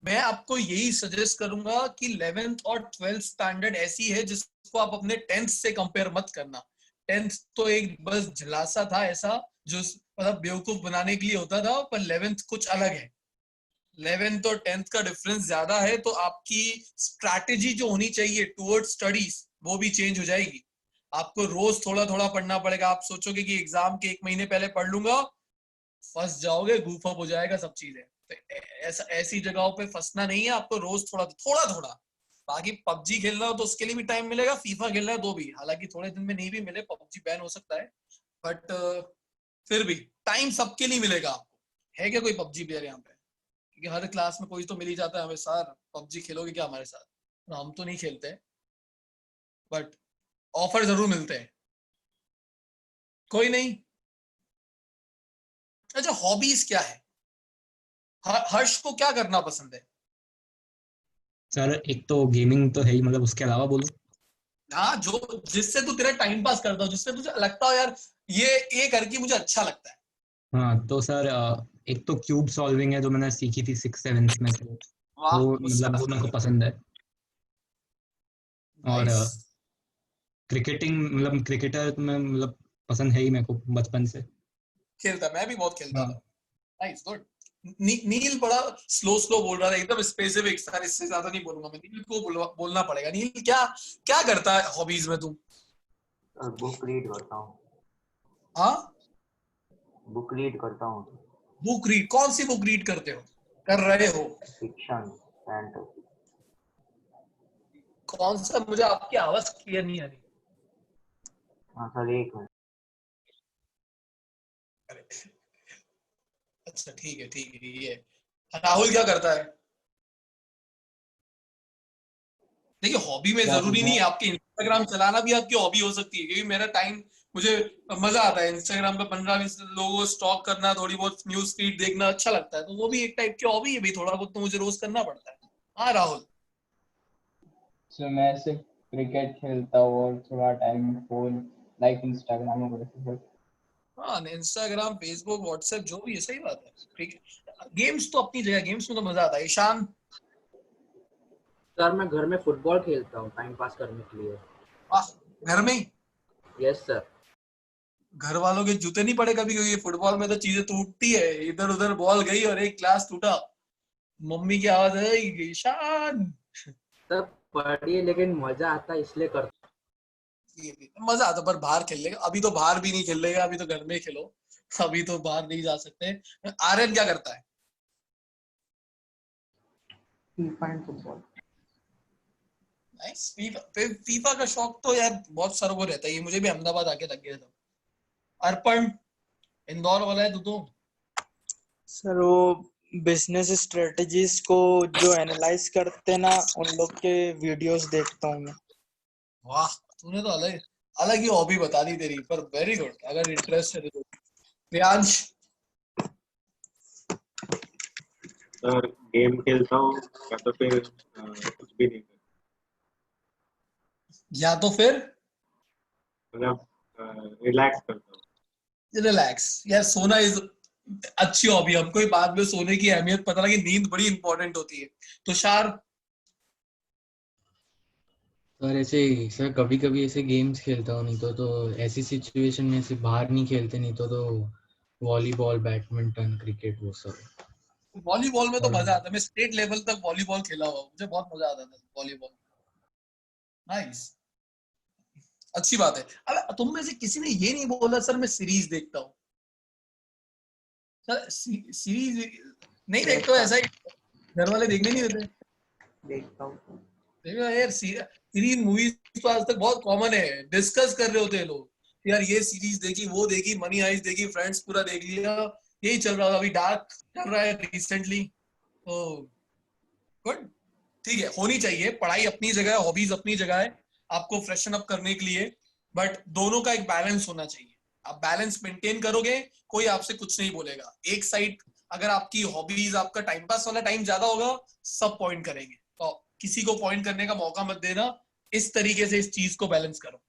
मैं आपको यही सजेस्ट करूंगा कि 11th और 12th स्टैंडर्ड ऐसी है जिसको आप अपने 10th से कंपेयर मत करना। 10th तो एक बस झलासा था ऐसा, जो मतलब बेवकूफ बनाने के लिए होता था, पर 11th कुछ अलग है। 11th और 10th का डिफरेंस ज्यादा है, तो आपकी स्ट्रैटेजी जो होनी चाहिए टुवर्ड स्टडीज वो भी चेंज हो जाएगी। आपको रोज थोड़ा थोड़ा पढ़ना पड़ेगा। आप सोचोगे कि एग्जाम के एक महीने पहले पढ़ लूंगा, फंस जाओगे, गूफ अप हो जाएगा सब चीजें। तो ऐसा ऐसी जगहों पे फंसना नहीं है, आपको रोज थोड़ा थोड़ा थोड़ा। बाकी पबजी खेलना हो तो उसके लिए भी टाइम मिलेगा, फीफा खेलना है तो भी, हालांकि थोड़े दिन में नहीं भी मिले, पबजी बैन हो सकता है, बट फिर भी टाइम सबके लिए मिलेगा आपको। है क्या कोई पबजी प्लेयर यहाँ पे? क्योंकि हर क्लास में कोई तो मिल ही जाता है हमें, सर पबजी खेलोगे क्या हमारे साथ? तो हम तो नहीं खेलते, बट ऑफर जरूर मिलते हैं। कोई नहीं। अच्छा, हॉबीज क्या है? हर्ष को क्या करना पसंद है? सर एक तो गेमिंग तो है ही, मतलब उसके अलावा बोलो। हाँ, जो जिससे तू तेरा टाइम पास करता हो, जिससे तुझे लगता हो यार ये करके मुझे अच्छा लगता है। हाँ तो सर एक तो क्यूब सॉल्विंग है जो मैंने सीखी थी 6th 7th में, तो वाह, वो उस मतलब वो तरफ। मेरे को पसंद है। और नाइस। क्रिकेटिंग, मतलब क्रिकेटर में मतलब पसंद है ही मेरे को बचपन से। खेलता, मैं भी बहुत खेलता था। हाँ नाइस, गुड। नील बड़ा स्लो स्लो बोल रहा था, एकदम स्पेसिफिक सर, इससे ज्यादा नहीं बोलूंगा मैं। नील को बोलना पड़ेगा। नील क्या क्या करता है हॉबीज में तू? और बुक रीड करता हूँ। हाँ, बुक रीड करता हूँ। Book read? कौन सी बुक रीड करते हो, कर रहे हो? Fiction, fantasy. कौन सा? मुझे आपकी आवाज क्लियर नहीं आ रही। हाँ सर, एक मिनट। अरे, अच्छा ठीक है ठीक है। ये राहुल क्या करता है? देखिए, हॉबी में क्या जरूरी चीज है? नहीं है, आपकी इंस्टाग्राम चलाना भी आपकी हॉबी हो सकती है। क्योंकि मेरा टाइम, मुझे मजा आता है इंस्टाग्राम पे 15-20 लोगों को स्टॉक करना, थोड़ी बहुत न्यूज फीड देखना अच्छा लगता है, तो वो भी एक टाइप की हॉबी है भी। थोड़ा बहुत तो मुझे रोज करना पड़ता है। हाँ राहुल। सो मैं सिर्फ क्रिकेट खेलता हूँ और थोड़ा टाइम फोन लाइक इंस्टाग्राम वगैरह। हाँ, इंस्टाग्राम, फेसबुक, व्हाट्सएप, जो भी है, सही बात है। ठीक है, गेम्स तो अपनी जगह, गेम्स में तो मजा आता है। ईशान? सर मैं घर में फुटबॉल खेलता हूँ टाइम पास करने के लिए। वाह, घर में ही? Yes sir. घर वालों के जूते नहीं पड़े कभी? क्योंकि फुटबॉल में तो चीजें टूटती है, इधर उधर बॉल गई और एक ग्लास टूटा, मम्मी की आवाज है, ईशान। सर पढ़िए, लेकिन मजा आता है इसलिए करता मजा आता, पर बाहर खेल लेगा। अभी तो बाहर भी नहीं खेल लेगा, अभी तो घर में खेलो। अभी तो बाहर नहीं जा सकते। आर्यन क्या करता है? FIFA and football. Nice. FIFA का शौक तो यार बहुत सारों को रहता है, ये मुझे भी अहमदाबाद आके लग गया था। अर्पण, इंदौर वाला है तू तो। सर वो बिजनेस स्ट्रेटजीज को जो एनालाइज करते ना, उन लोग के वीडियोस देखता हूँ मैं। वाह, तूने तो अलग अलग ही हॉबी बता दी तेरी, पर वेरी गुड, अगर इंटरेस्ट है तो। प्रियांश? सर गेम खेलता हूँ या तो फिर कुछ भी नहीं करता, या तो फिर मतलब रिलैक्स करता हूँ। रिलैक्स? यार सोना इज अच्छी हॉबी। हमको ही बाद में सोने की अहमियत पता लगी, नींद बड़ी इंपॉर्टेंट होती है। तुषार? सर ऐसे सर कभी कभी ऐसे गेम्स खेलता हूँ, नहीं तो ऐसी सिचुएशन में ऐसे बाहर नहीं खेलते, नहीं तो वॉलीबॉल, बैडमिंटन, क्रिकेट, वो सब। वॉलीबॉल में तो और मजा आता है। मैं स्टेट लेवल तक वॉलीबॉल खेला हुआ, मुझे बहुत मजा आता था वॉलीबॉल। नाइस, अच्छी बात है। अब तुम में से किसी ने ये नहीं बोला सर मैं सीरीज देखता हूँ। सर सीरीज नहीं देखते हो देखता ऐसा ही? घर वाले देखने नहीं देते? देखता हूँ। देखो यार, सीरीज मूवीज तो आज तक बहुत कॉमन है, डिस्कस कर रहे होते हैं लोग। यार ये सीरीज देखी, वो देखी, मनी हाइस्ट देखी, फ्रेंड्स पूरा देख लिया, यही चल रहा था। अभी डार्क चल रहा है रिसेंटली, तो गुड। ठीक है, होनी चाहिए। पढ़ाई अपनी जगह है, हॉबीज अपनी जगह है, आपको फ्रेशन अप करने के लिए, बट दोनों का एक बैलेंस होना चाहिए। आप बैलेंस मेंटेन करोगे, कोई आपसे कुछ नहीं बोलेगा। एक साइड अगर आपकी हॉबीज, आपका टाइम पास वाला टाइम ज्यादा होगा, सब पॉइंट करेंगे, तो किसी को पॉइंट करने का मौका मत देना। इस तरीके से इस चीज को बैलेंस करो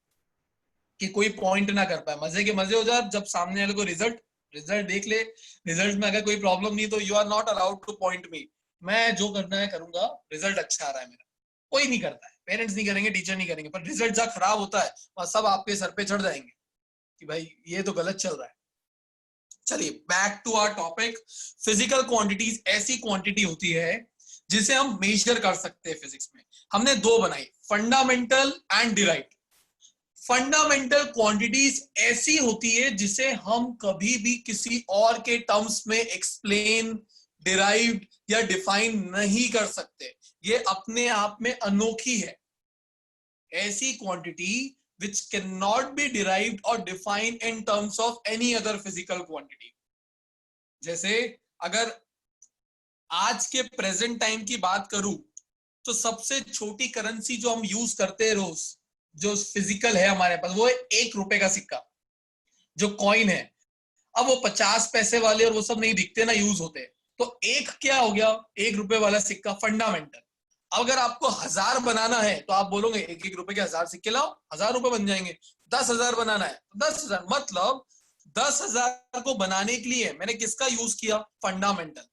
कि कोई पॉइंट ना कर पाए। मजे के मजे हो जाए, जब सामने वाले को रिजल्ट रिजल्ट देख ले, रिजल्ट में अगर कोई प्रॉब्लम नहीं तो you are not allowed to point me. मैं जो करना है करूंगा, रिजल्ट अच्छा आ रहा है मेरा, कोई नहीं करता है, पेरेंट्स नहीं करेंगे, टीचर नहीं करेंगे, पर रिजल्ट जहाँ खराब होता है वहां सब आपके सर पे चढ़ जाएंगे कि भाई ये तो गलत चल रहा है। चलिए back to our topic. Physical quantities ऐसी क्वांटिटी होती है जिसे हम मेजर कर सकते हैं फिजिक्स में। हमने दो बनाई, fundamental and derived. Fundamental quantities ऐसी होती है जिसे हम कभी भी किसी और के टर्म्स में एक्सप्लेन, डिराइव्ड या डिफाइन नहीं कर सकते, ये अपने आप में अनोखी है। ऐसी quantity which cannot be derived or defined in terms of any other physical quantity। जैसे अगर आज के प्रेजेंट टाइम की बात करूं तो सबसे छोटी करेंसी जो हम यूज करते हैं रोज, जो फिजिकल है हमारे पास, वो है 1 रुपए का सिक्का, जो कॉइन है। अब वो 50 पैसे वाले और वो सब नहीं दिखते ना, यूज होते। तो एक क्या हो गया, 1 रुपए वाला सिक्का फंडामेंटल। अगर आपको 1000 बनाना है तो आप बोलोगे 1-1 रुपए के 1000 सिक्के लाओ, 1000 रुपए बन जाएंगे। 10,000 बनाना है तो 10,000, मतलब 10,000 को बनाने के लिए मैंने किसका यूज किया, फंडामेंटल।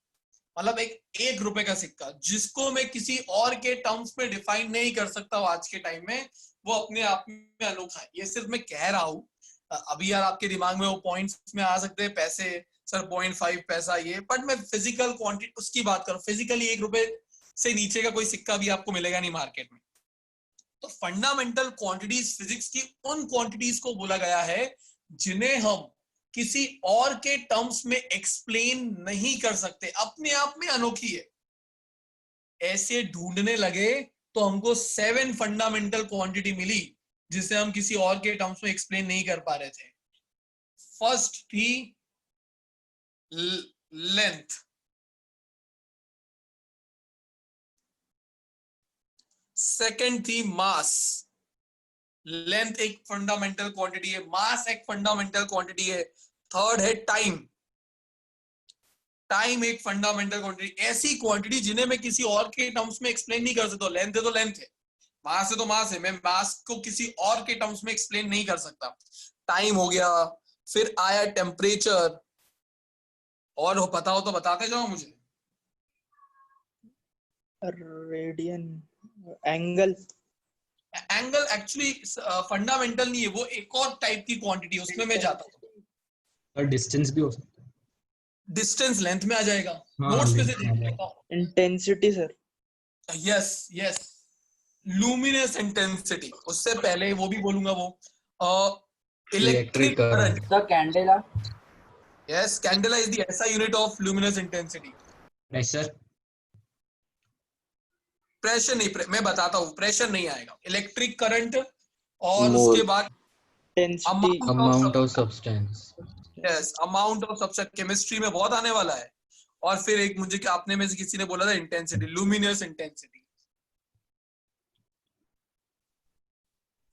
मतलब एक 1 रुपए का सिक्का जिसको मैं किसी और के टर्म्स में डिफाइन नहीं कर सकता हूं आज के टाइम में, वो अपने आप में अनोखा है। ये सिर्फ मैं कह रहा हूं, अभी यार आपके दिमाग में वो पॉइंट्स में आ सकते हैं, पैसे सर 0.5 पैसा ये, बट मैं फिजिकल क्वांटिटी उसकी बात करूं। फिजिकली 1 रुपए से नीचे का कोई सिक्का भी आपको मिलेगा नहीं मार्केट में। तो फंडामेंटल क्वांटिटीज फिजिक्स की उन क्वांटिटीज को बोला गया है जिन्हें हम किसी और के टर्म्स में एक्सप्लेन नहीं कर सकते, अपने आप में अनोखी है। ऐसे ढूंढने लगे तो हमको 7 फंडामेंटल क्वांटिटी मिली जिसे हम किसी और के टर्म्स में एक्सप्लेन नहीं कर पा रहे थे। फर्स्ट थी लेंथ, सेकंड थी मास। लेंथ एक फंडामेंटल क्वांटिटी है, मास एक फंडामेंटल क्वांटिटी है। थर्ड है टाइम, टाइम एक फंडामेंटल क्वांटिटी। ऐसी क्वांटिटी जिन्हें मैं किसी और के टर्म्स में एक्सप्लेन नहीं कर सकता। लेंथ है तो लेंथ है, मास है तो मास है, मैं मास को किसी और के टर्म्स में एक्सप्लेन नहीं कर सकता। टाइम हो गया, फिर आया टेम्परेचर, और हो पता हो तो बताते जाओ मुझे। Radian, angle. Angle actually fundamental नहीं है, वो एक और टाइप की क्वांटिटी, उसमें मैं जाता हूँ। और डिस्टेंस भी हो सकता है। डिस्टेंस लेंथ में आ जाएगा, हाँ, नोट्स में से length में आ देख जाएगा। लेता हूं। Intensity sir. Yes yes, luminous intensity. उससे पहले वो भी बोलूंगा, वो electric current. The candela. Yes, candela is the SI unit of luminous intensity. Pressure, pressure नहीं, मैं बताता हूँ, प्रेशर नहीं आएगा। इलेक्ट्रिक करंट, और मोल। उसके बाद intensity, amount of substance. Yes, amount of substance, chemistry में बहुत आने वाला है। और फिर एक मुझे आपने में से किसी ने बोला था इंटेंसिटी, लुमिनस इंटेंसिटी।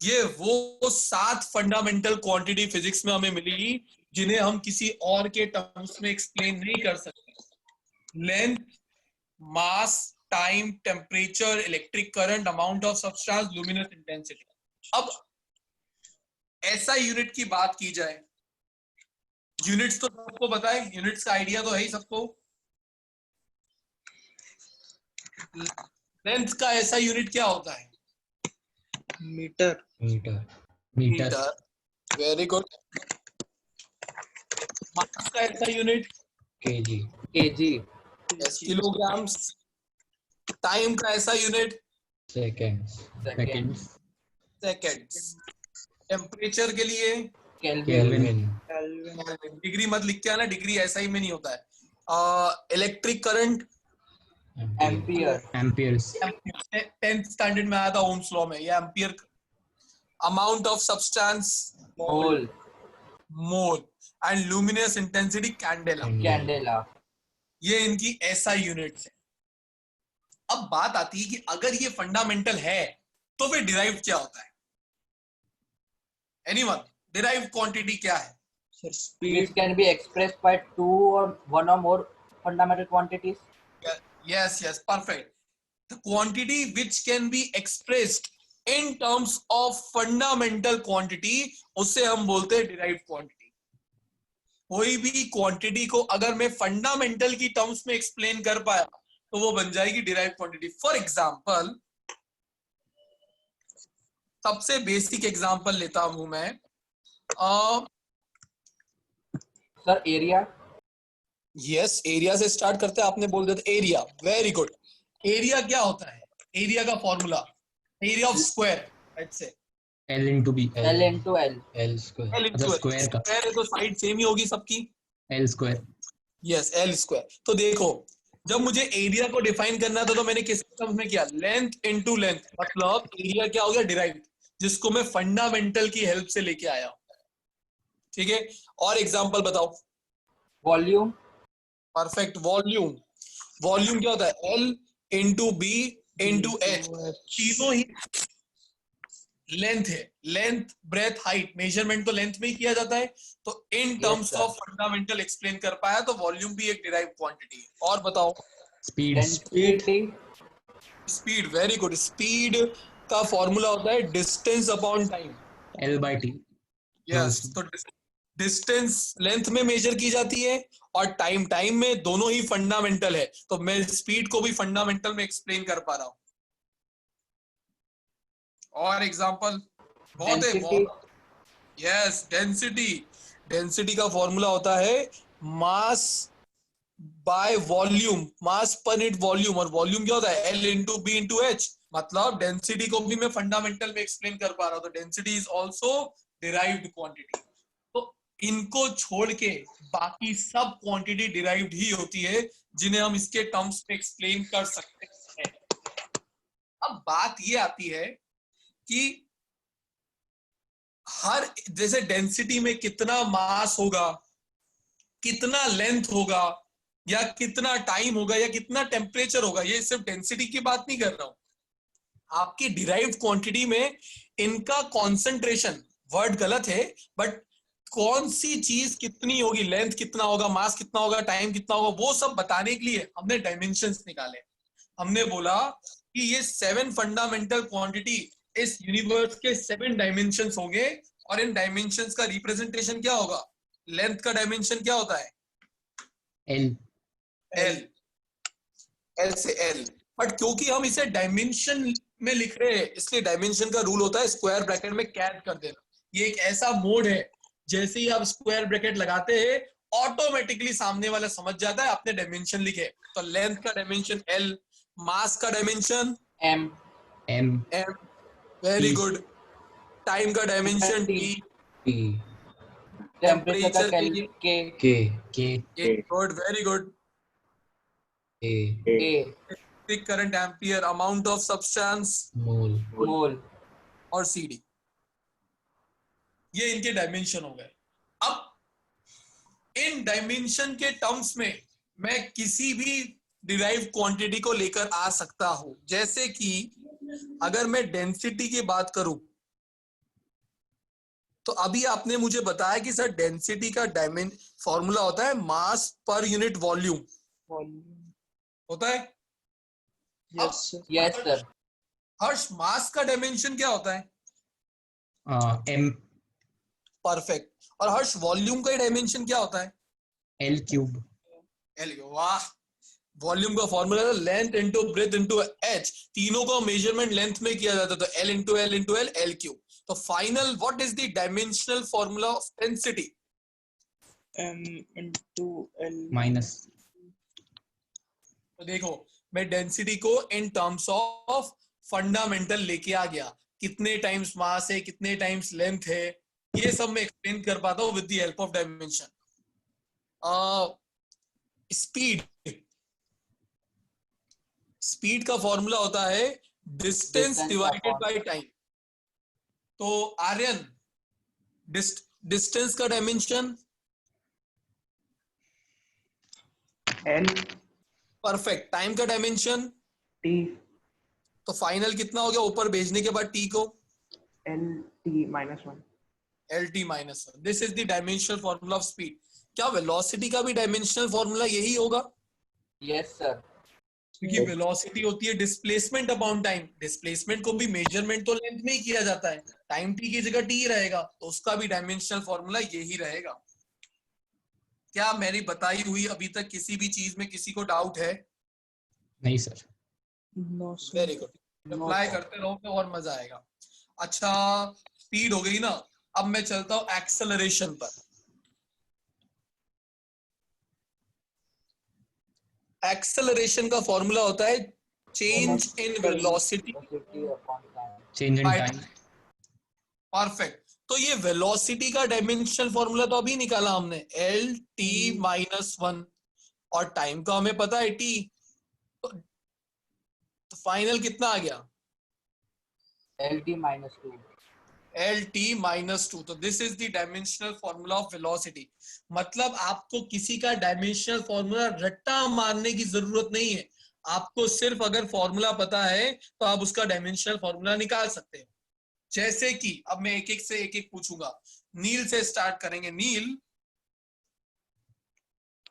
ये वो 7 फंडामेंटल क्वांटिटी फिजिक्स में हमें मिली जिन्हें हम किसी और के टर्म्स में एक्सप्लेन नहीं कर सकते। Length, mass, time, temperature, electric current, amount of substance, luminous intensity. अब ऐसा यूनिट की बात की जाए, यूनिट्स तो सबको पता है, यूनिट्स का आइडिया तो है ही सबको। लेंथ का ऐसा यूनिट क्या होता है? Metre. Metre. Metre, very good. Mass का SI unit? KG. KG. Kilograms. Time का SI unit? Seconds. Seconds, seconds. Temperature के लिए केल्विन। डिग्री मत लिख के आना, डिग्री ऐसा ही में नहीं होता है। Electric current? Ampere. Amperes, 10th standard में आया था ओम्स लॉ में, ये ampere. Amount of substance? Mole. Mole. And luminous intensity? Candela. Candela. ये इनकी ऐसा यूनिट्स है। अब बात आती है कि अगर ये फंडामेंटल है तो फिर डिराइव्ड क्या होता है? एनीवन, डिराइव्ड क्वांटिटी क्या है? Sir Which speed. can be expressed by 2 or 1 or more fundamental quantities. Yes, yes, perfect. The quantity which can be expressed in terms of fundamental quantity, उससे हम बोलते हैं derived quantity. कोई भी quantity को अगर मैं फंडामेंटल की टर्म्स में एक्सप्लेन कर पाया तो वो बन जाएगी डिराइव्ड क्वांटिटी। फॉर एग्जांपल, सबसे बेसिक एग्जांपल लेता हूं मैं, सर एरिया। यस, एरिया से स्टार्ट करते हैं। आपने बोल दिया एरिया, वेरी गुड। एरिया क्या होता है? एरिया का formula, area of square, let's say L into B. L into L। L square। L अच्छा, into square का। स्क्वायर है तो साइड सेम ही होगी सबकी। L square। Yes, L square. तो देखो, जब मुझे एरिया को डिफाइन करना था तो मैंने किस टर्म्स में किया? Length into length. मतलब एरिया क्या हो गया? डिराइव्ड, जिसको मैं फंडामेंटल की हेल्प से लेके आया। ठीक है, और एग्जांपल बताओ। वॉल्यूम। Perfect, volume. वॉल्यूम क्या होता है? L into B into H. तीनों ही लेंथ है। लेंथ, ब्रेथ, हाइट, मेजरमेंट तो लेंथ में ही किया जाता है। तो in terms sir। Of fundamental explain कर पाया तो वॉल्यूम भी एक डिराइव्ड क्वांटिटी है। और बताओ। Speed। Density. Speed, very good. Speed का फॉर्मूला होता है distance upon time. L by T। Yes, तो डिस्टेंस लेंथ में मेजर की जाती है और टाइम में, दोनों ही फंडामेंटल है। तो मैं स्पीड को भी फंडामेंटल में एक्सप्लेन कर पा रहा हूं। और एग्जांपल बहुत है, डेंसिटी। Yes, density. डेंसिटी का फॉर्मूला होता है mass by volume, mass per unit volume. और वॉल्यूम क्या होता है? L into B into H. मतलब डेंसिटी को भी मैं फंडामेंटल में एक्सप्लेन कर पा रहा हूं। तो density is also derived quantity. तो इनको छोड़ के बाकी सब क्वांटिटी डिराइव्ड ही होती है, जिन्हें हम इसके टर्म्स में एक्सप्लेन कर सकते हैं। अब बात ये आती है कि हर, जैसे डेंसिटी में कितना मास होगा, कितना लेंथ होगा, या कितना टाइम होगा, या कितना टेम्परेचर होगा, ये सिर्फ डेंसिटी की बात नहीं कर रहा हूं। आपकी डिराइव्ड क्वांटिटी में इनका कॉन्सेंट्रेशन, वर्ड गलत है, बट कौन सी चीज कितनी होगी, लेंथ कितना होगा, मास कितना होगा, टाइम कितना होगा, वो सब बताने के लिए हमने डायमेंशंस निकाले। हमने बोला कि ये 7 फंडामेंटल क्वांटिटी इस यूनिवर्स के 7 डायमेंशंस होंगे, और इन डायमेंशंस का रिप्रेजेंटेशन क्या होगा? लेंथ का डायमेंशन क्या होता है? L। एल से एल। बट क्योंकि हम इसे डायमेंशन में लिख रहे हैं, इसलिए डायमेंशन का रूल होता है स्क्वायर ब्रैकेट में कैद कर देना। ये एक ऐसा मोड है, जैसे ही आप स्क्वायर ब्रैकेट लगाते हैं ऑटोमेटिकली सामने वाला समझ जाता है आपने डायमेंशन लिखे। तो लेंथ का डायमेंशन L, मास का dimension M। M। M, very T। Good. Time का dimension T। T, T। Temperature का temperature K। K। K। Good, very good. A। A। Current ampere, amount of substance, Mole। Mole. और CD। ये इनके dimension हो गए। अब इन dimension के terms में मैं किसी भी डिराइव्ड क्वांटिटी को लेकर आ सकता हूं। जैसे कि अगर मैं डेंसिटी की बात करूं, तो अभी आपने मुझे बताया कि सर डेंसिटी का फॉर्मूला होता है मास पर यूनिट वॉल्यूम होता है। Yes sir. हर्ष, मास का डायमेंशन क्या होता है? M। परफेक्ट। और हर्ष, वॉल्यूम का डायमेंशन क्या होता है? L cube। L। वाह, वॉल्यूम का formula length into breadth into H. तीनों को मेजरमेंट लेंथ में किया जाता है, तो L into L into L, L cube. तो final what is the dimensional formula of density? M into L minus. तो देखो, मैं डेंसिटी को इन टर्म्स ऑफ फंडामेंटल लेके आ गया। कितने टाइम्स मास है, कितने टाइम्स लेंथ है, ये सब मैं एक्सप्लेन कर पाता हूं with the help of dimension. Speed, speed का फॉर्मूला होता है डिस्टेंस डिवाइडेड बाय टाइम। तो आर्यन, डिस्टेंस का डायमेंशन L परफेक्ट। टाइम का डायमेंशन T तो फाइनल कितना हो गया ऊपर भेजने के बाद T को? L T minus 1। LT minus 1। This is the dimensional formula of speed. क्या वेलोसिटी का भी डायमेंशनल फॉर्मूला यही होगा? Yes sir. क्योंकि वेलोसिटी होती है डिस्प्लेसमेंट अपॉन टाइम। डिस्प्लेसमेंट को भी मेजरमेंट तो लेंथ में ही किया जाता है, टाइम T की जगह T रहेगा, तो उसका भी डायमेंशनल फॉर्मूला यही रहेगा। क्या मेरी बताई हुई अभी तक किसी भी चीज में किसी को डाउट है? नहीं sir. No sir. Very good, apply करते रहो तो और मजा आएगा। अच्छा स्पीड हो गई ना, अब मैं चलता हूं एक्सेलरेशन पर। एक्सेलरेशन का फॉर्मूला होता है change in velocity change in by time. Perfect. तो ये वेलोसिटी का डायमेंशनल फॉर्मूला तो अभी निकाला हमने, एल टी माइनस 1, और टाइम का हमें पता है टी, तो फाइनल कितना आ गया? LT -2। L T minus 2। तो this is the dimensional formula of velocity. मतलब आपको किसी का डायमेंशनल फॉर्मूला रट्टा मारने की जरूरत नहीं है, आपको सिर्फ अगर फॉर्मूला पता है तो आप उसका डायमेंशनल फॉर्मूला निकाल सकते हैं। जैसे कि अब मैं एक एक पूछूंगा, नील से स्टार्ट करेंगे। नील,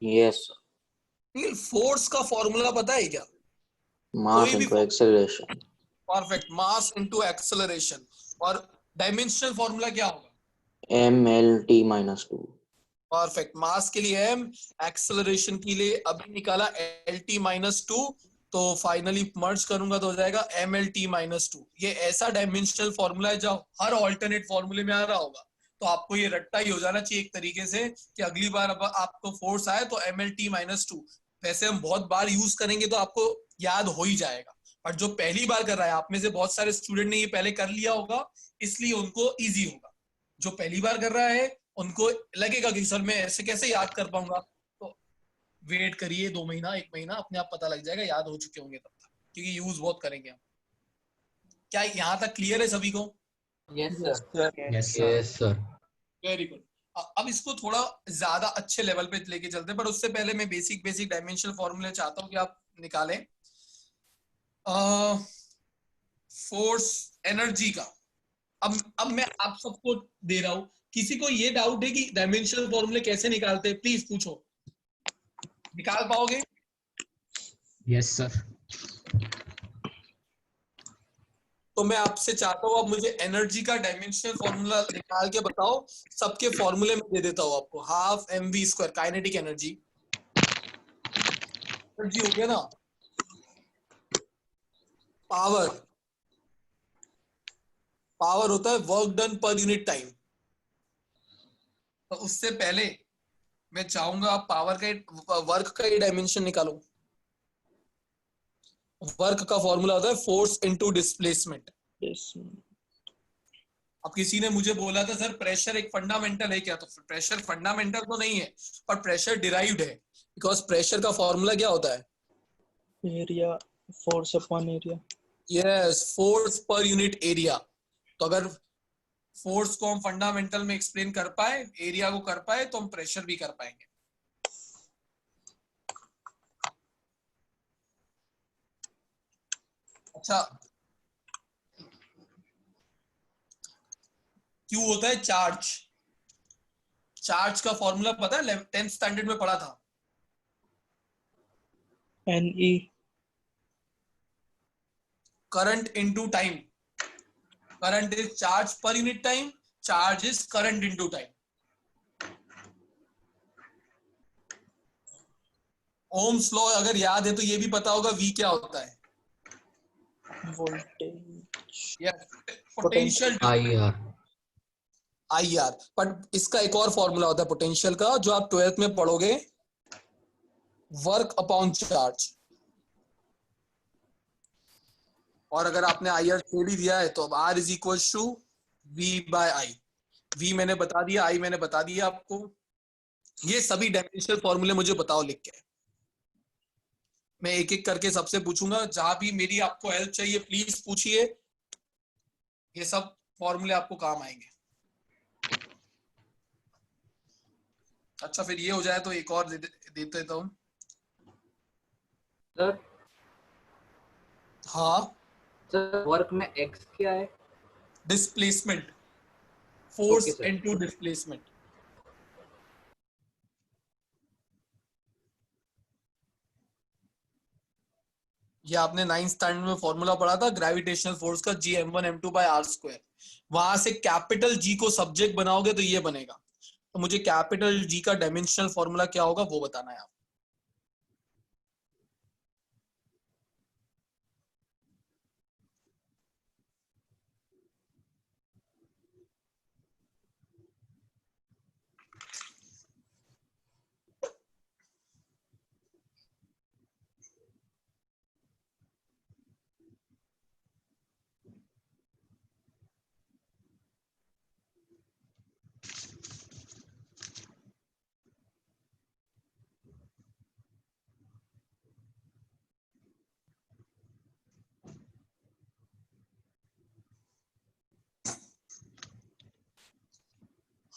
यस नील फोर्स का फॉर्मूला पता है क्या? मास कोई भी into acceleration. Perfect, mass into acceleration. और डायमेंशनल फॉर्मूला क्या होगा? mlt-2। परफेक्ट, मास के लिए m, एक्सेलरेशन के लिए अभी निकाला lt-2, तो फाइनली मर्ज करूंगा तो हो जाएगा mlt-2। ये ऐसा डायमेंशनल फॉर्मूला है जो हर ऑल्टरनेट फॉर्मूले में आ रहा होगा, तो आपको ये रट्टा ही हो जाना चाहिए एक तरीके से कि अगली बार अब आपको फोर्स आए तो mlt-2। वैसे हम बहुत बार यूज करेंगे तो आपको याद हो ही जाएगा, और जो पहली बार कर रहा है, आप में से बहुत सारे स्टूडेंट ने ये पहले कर लिया होगा इसलिए उनको इजी होगा। जो पहली बार कर रहा है उनको लगेगा कि सर मैं ऐसे कैसे याद कर पाऊंगा, तो वेट करिए 2 महीना 1 महीना, अपने आप पता लग जाएगा, याद हो चुके होंगे तब तक, क्योंकि यूज बहुत करेंगे हम। क्या यहाँ तक क्लियर है सभी को? Yes sir. Yes sir. Yes sir. Very good. अब इसको थोड़ा ज्यादा अच्छे लेवल पे लेके चलते हैं, पर उससे पहले मैं बेसिक डायमेंशनल फॉर्मूले चाहता हूँ कि आप निकालें। फोर्स एनर्जी का। अब मैं आप सबको दे रहा हूं, किसी को ये डाउट है कि डायमेंशनल फॉर्मूले कैसे निकालते हैं, प्लीज पूछो। निकाल पाओगे? Yes sir. तो मैं आपसे चाहता हूं आप मुझे एनर्जी का डायमेंशनल फॉर्मूला निकाल के बताओ। सबके फॉर्मूले में दे देता हूं आपको, half mv², kinetic energy. Energy हो गया ना, पावर, पावर होता है work done per unit time. तो उससे पहले मैं चाहूंगा आप पावर का, वर्क का ही डायमेंशन निकालो। वर्क का फॉर्मूला होता है फोर्स इनटू डिस्प्लेसमेंट। अब किसी ने मुझे बोला था सर प्रेशर एक फंडामेंटल है क्या? तो प्रेशर फंडामेंटल तो नहीं है, पर प्रेशर डिराइव्ड है, बिकॉज प्रेशर का फॉर्मूला क्या होता है? Area, force upon area. Yes, force per unit area. तो अगर फोर्स को हम फंडामेंटल में एक्सप्लेन कर पाए, एरिया को कर पाए, तो हम प्रेशर भी कर पाएंगे। अच्छा, क्यू होता है चार्ज। चार्ज का फॉर्मूला पता है? 10th स्टैंडर्ड में पढ़ा था। NE। Current into time. Current is charge per unit time, charge is current into time. Ohm's law अगर याद है तो ये भी पता होगा, वी क्या होता है? वोल्टेज। Potential, IR। बट इसका एक और फॉर्मूला होता है पोटेंशियल का, जो आप 12th में पढ़ोगे, वर्क अपॉन चार्ज। और अगर आपने IR छोड़ ही दिया है तो अब R is equal to V/I। V मैंने बता दिया, I मैंने बता दिया आपको। ये सभी डायमेंशनल फॉर्मूले मुझे बताओ लिख के। मैं एक एक करके सबसे पूछूंगा, जहां भी मेरी आपको हेल्प चाहिए प्लीज पूछिए, ये सब फॉर्मूले आपको काम आएंगे। अच्छा, फिर ये हो जाए तो एक और देते देता हूं। सर हाँ, सर वर्क में x क्या है? Displacement, force Okay, sir. Into displacement. ये आपने 9th स्टैंडर्ड में फॉर्मूला पढ़ा था ग्रेविटेशनल फोर्स का, G m1m2/r²। वहां से कैपिटल G को सब्जेक्ट बनाओगे तो ये बनेगा। तो मुझे कैपिटल G का डायमेंशनल फॉर्मूला क्या होगा वो बताना है आप।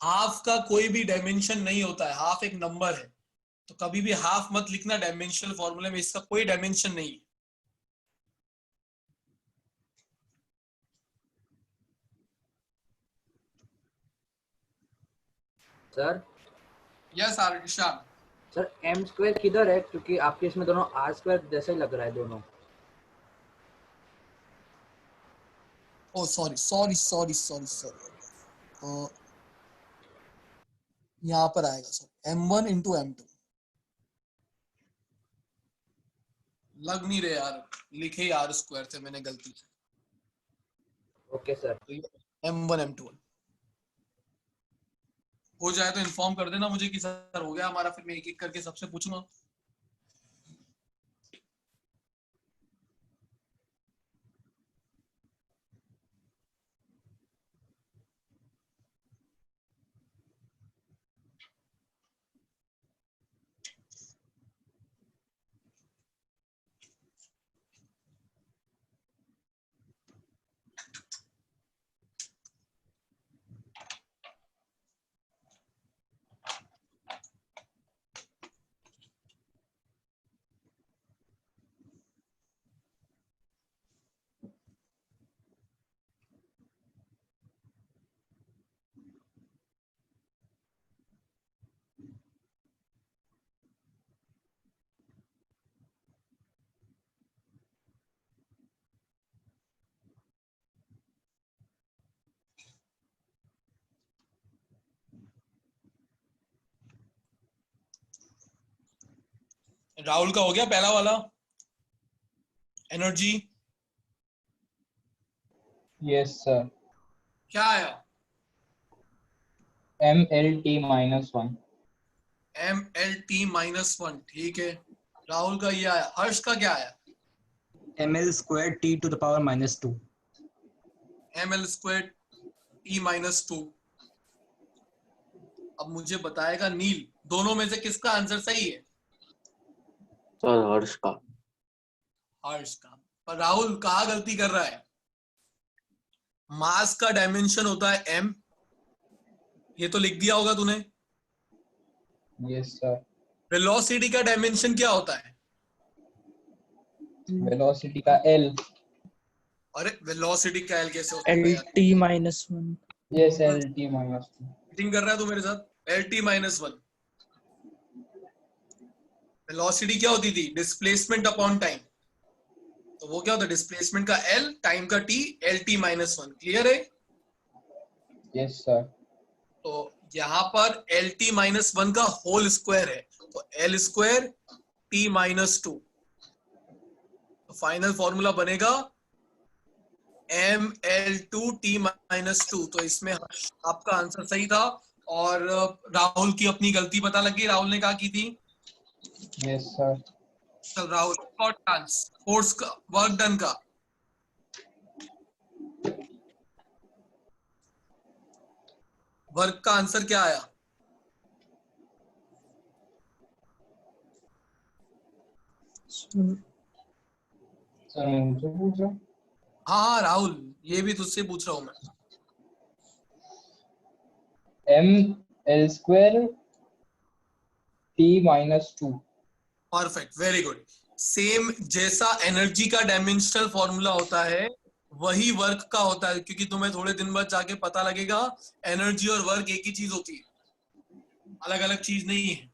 हाफ का कोई भी डायमेंशन नहीं होता है, हाफ एक नंबर है, तो कभी भी हाफ मत लिखना डायमेंशनल फॉर्मूले में, इसका कोई डायमेंशन नहीं है। Sir yes Ishaan. Sir M square किधर है, क्योंकि आपके इसमें दोनों आर स्क्वायर जैसा ही लग रहा है दोनों। ओ सॉरी, यहाँ पर आएगा सर m1 इंटू m2। लग नहीं रहे यार, लिखे ही आर स्क्वायर थे मैंने गलती से। Okay sir. m1 m2 हो जाए तो इन्फॉर्म कर देना मुझे कि सर हो गया हमारा, फिर मैं एक एक करके सबसे पूछूंगा। राहुल का हो गया पहला वाला, एनर्जी। Yes sir. क्या आया? MLT-1। MLT-1, ठीक है। राहुल का ये आया। हर्ष का क्या आया? ml² t⁻²। ml² t-2। अब मुझे बताएगा नील, दोनों में से किसका आंसर सही है? सर हर्ष का। हर्ष का। पर राहुल कहाँ गलती कर रहा है? मास का डायमेंशन होता है m, ये तो लिख दिया होगा तूने। Yes sir. वेलोसिटी का डायमेंशन क्या होता है? वेलोसिटी का L। अरे वेलोसिटी का L कैसे होता है यार? LT-1। Yes LT-1। मीटिंग कर रहा है तू मेरे साथ? LT-1। वेलोसिटी क्या होती थी? Displacement upon time. तो वो क्या होता है? डिस्प्लेसमेंट का L, टाइम का T, LT-1। क्लियर है? Yes sir. तो यहाँ पर LT-1 का होल स्क्वायर है, तो L² T-2। तो फाइनल फॉर्मूला बनेगा ML2 T-2। तो इसमें आपका आंसर सही था, और राहुल की अपनी गलती पता लगी। राहुल ने कहा की थी। Yes sir. चल राहुल, चांस फोर्स का, वर्क डन का। वर्क का आंसर क्या आया? सर मुझे पूछ रहा। हाँ राहुल, ये भी तुझसे पूछ रहा हूं मैं। ML² T-2। Perfect, very good. Same जैसा एनर्जी का डायमेंशनल फॉर्मूला होता है, वही वर्क का होता है, क्योंकि तुम्हें थोड़े दिन बाद जाके पता लगेगा एनर्जी और वर्क एक ही चीज होती है, अलग अलग चीज नहीं है।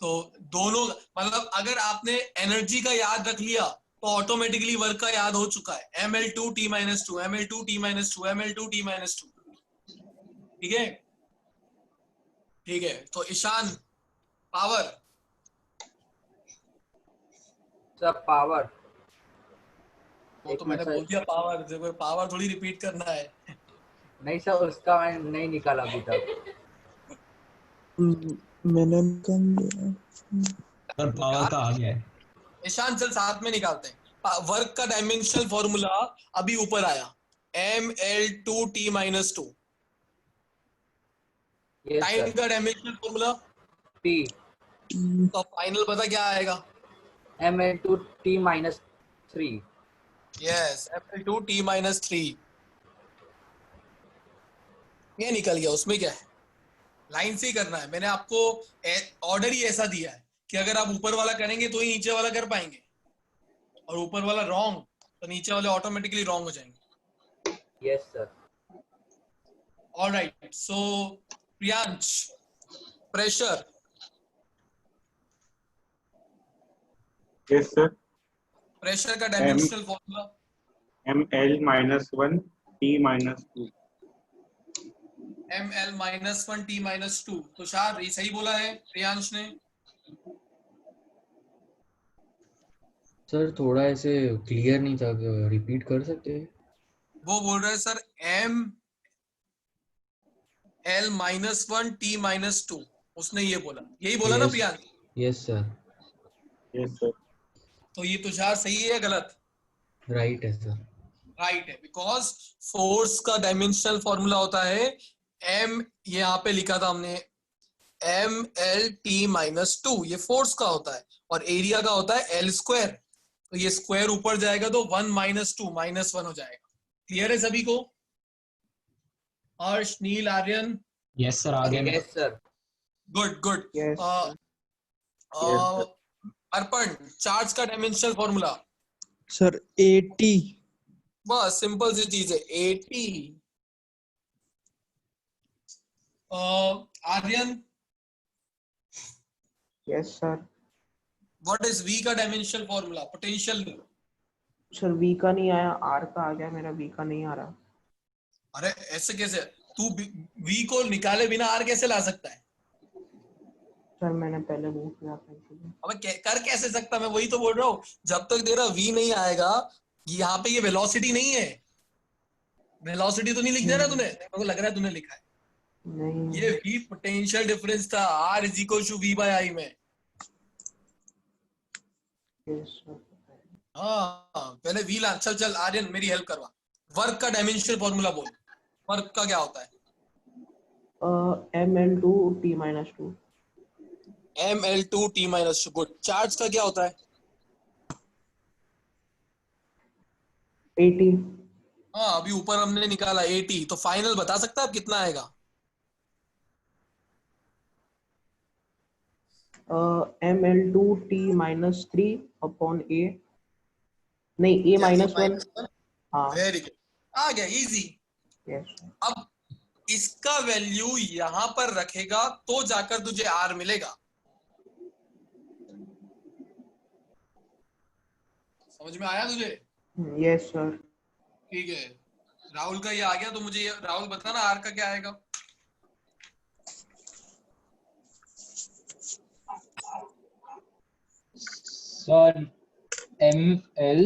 तो दोनों, मतलब अगर आपने एनर्जी का याद रख लिया तो ऑटोमेटिकली वर्क का याद हो चुका है। ML2 T-2, ML2 T-2, ML2 T-2। ठीक है, ठीक है। तो ईशान, पावर। Sir power. वो तो मैंने बोल दिया पावर, देखो पावर थोड़ी रिपीट करना है। नहीं सर, उसका मैं नहीं निकाला अभी तक। मैंने निकाल दिया। सर पावर का आ गया है। ईशान चल साथ में निकालते हैं। वर्क का डायमेंशनल फॉर्मूला अभी ऊपर आया, ML2 T-2। Yes time sir. का डायमेंशनल फॉर्मूला T। तो फाइनल पता क्या आएगा? ML2 T-3। Yes, ML2 T-3। ये निकल गया, उसमें क्या है? लाइन से ही करना है। मैंने आपको ऑर्डर ही ऐसा दिया है कि अगर आप ऊपर वाला करेंगे तो ही नीचे वाला कर पाएंगे, और ऊपर वाला रॉन्ग तो नीचे वाले ऑटोमेटिकली रॉन्ग हो जाएंगे। Yes sir. All right, so Priyansh, pressure. Yes sir. Pressure का dimensional formula ml -1 t -2। ml -1 t -2। Tushar, ये सही बोला है प्रियांश ने? सर थोड़ा ऐसे क्लियर नहीं था, रिपीट कर सकते हैं? वो बोल रहे हैं सर ml -1 t -2, उसने ये बोला, यही बोला ना Yes. Priyansh? Yes sir, yes sir. तो ये तुषार सही है या गलत? राइट है सर। राइट है, बिकॉज फोर्स का डायमेंशनल फॉर्मूला होता है m, ये यहाँ पे लिखा था हमने mlt -2, ये फोर्स का होता है, और एरिया का होता है l स्क्वायर। तो ये स्क्वायर ऊपर जाएगा तो 1 - 2 -1 हो जाएगा। क्लियर है सभी को? हर्ष, नील, आर्यन? यस सर, आ गया मेरा। Yes sir. Good good. Yes. Arpan, charge का डायमेंशनल फॉर्मूला? सर 80। बस सिंपल सी चीज है, 80। Aryan, Yes sir. What is V का dimensional formula? Potential. Sir V का नहीं आया, R का आ गया, मेरा V का नहीं आ रहा। अरे ऐसे कैसे? तू V को निकाले बिना R कैसे ला सकता है? सर मैंने पहले वो किया था इसलिए। अबे कर कैसे सकता? मैं वही तो बोल रहा हूँ, जब तक तेरा V नहीं आएगा, यहाँ पे ये वेलोसिटी नहीं है। वेलोसिटी तो नहीं लिख दिया ना तूने? मेरे को लग रहा है तूने लिखा है। नहीं। ये V पोटेंशियल डिफरेंस था, R = V/I में। Yes sir. हाँ, पहले V ला। चल चल आर्यन, मेरी हेल्प करवा। वर्क का डायमेंशनल फॉर्मूला बोल। वर्क का क्या होता है? ml2 t -2। ml2 t -2। Good. Charge का क्या होता है? 80। हाँ, अभी ऊपर हमने निकाला 80, तो फाइनल बता सकता है आप कितना आएगा? ml2 t -3 upon a, नहीं a -1। हाँ। वेरी गुड, आ गया, इजी। Yes sir. अब इसका वैल्यू यहां पर रखेगा तो जाकर तुझे R मिलेगा। समझ में आया तुझे? Yes sir. ठीक है, राहुल का ये आ गया, तो मुझे ये राहुल बताना R का क्या आएगा? Sir ml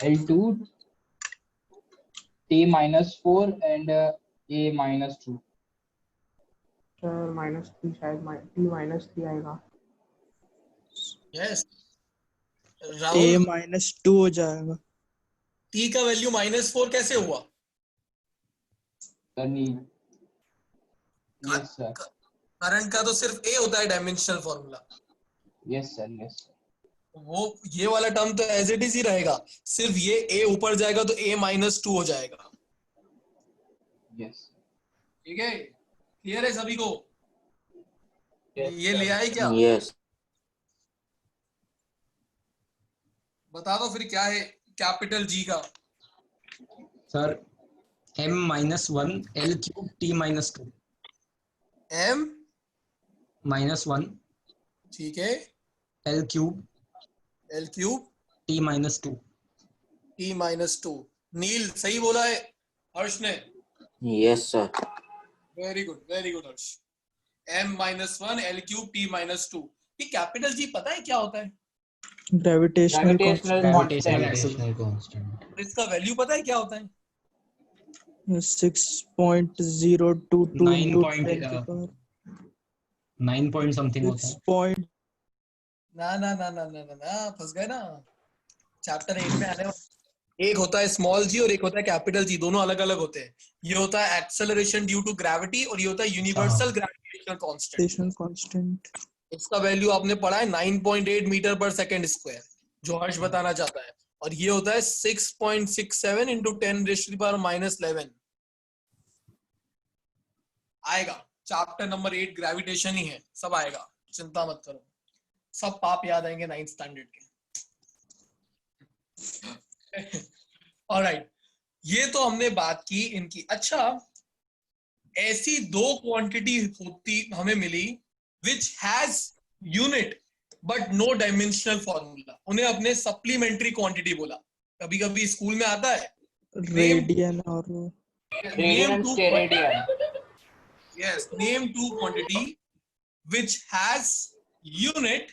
l2 t -4 and a -2। Sir -3 शायद t -3 आएगा। यस a राहुल, -2 हो जाएगा। T का वैल्यू -4 कैसे हुआ? सर नहीं। Yes sir. करंट का तो सिर्फ A होता है dimensional formula. Yes sir. Yes sir. वो ये वाला टर्म तो एज इट इज ही रहेगा, सिर्फ ये A ऊपर जाएगा तो A -2 हो जाएगा। यस। ठीक है, क्लियर है सभी को? Yes, ये ले आए क्या? यस बता दो फिर क्या है कैपिटल G का? Sir m -1 l³ t -2। M -1 ठीक है, l³ L³ t -2। T -2। नील सही बोला है हर्ष ने? यस सर वेरी गुड हर्ष। M -1 L³ T -2। ये कैपिटल G पता है क्या होता है? Gravitational Gravitational constant. Gravitational constant. और इसका वैल्यू पता है क्या होता है? 6.022 9 into point 10 के power 9 point something होता 6 है। point ना फंस गए ना। चैप्टर 8 में आने वाला। एक होता है स्मॉल जी और एक होता है कैपिटल जी, दोनों अलग अलग होते हैं। ये होता है एक्सेलरेशन ड्यू टू ग्रेविटी और ये होता है यूनिवर्सल ग्रेविटेशनल कांस्टेंट। कांस्टेंट। इसका वैल्यू आपने पढ़ा है 9.8 मीटर पर सेकंड स्क्वायर, जो हर्ष बताना चाहता है, और ये होता है 6.67 into 10⁻⁻11 आएगा। चैप्टर नंबर 8 ग्रेविटेशन ही है, सब आएगा, चिंता मत करो, सब पाप याद आएंगे 9th स्टैंडर्ड के। ऑलराइट, ये तो हमने बात की इनकी। अच्छा, ऐसी दो क्वांटिटी होती हमें मिली which has unit but no dimensional formula, उन्हें अपने सप्लीमेंट्री क्वांटिटी बोला। कभी कभी स्कूल में आता है रेडियन और radian and steradian. yes, name two quantity which has unit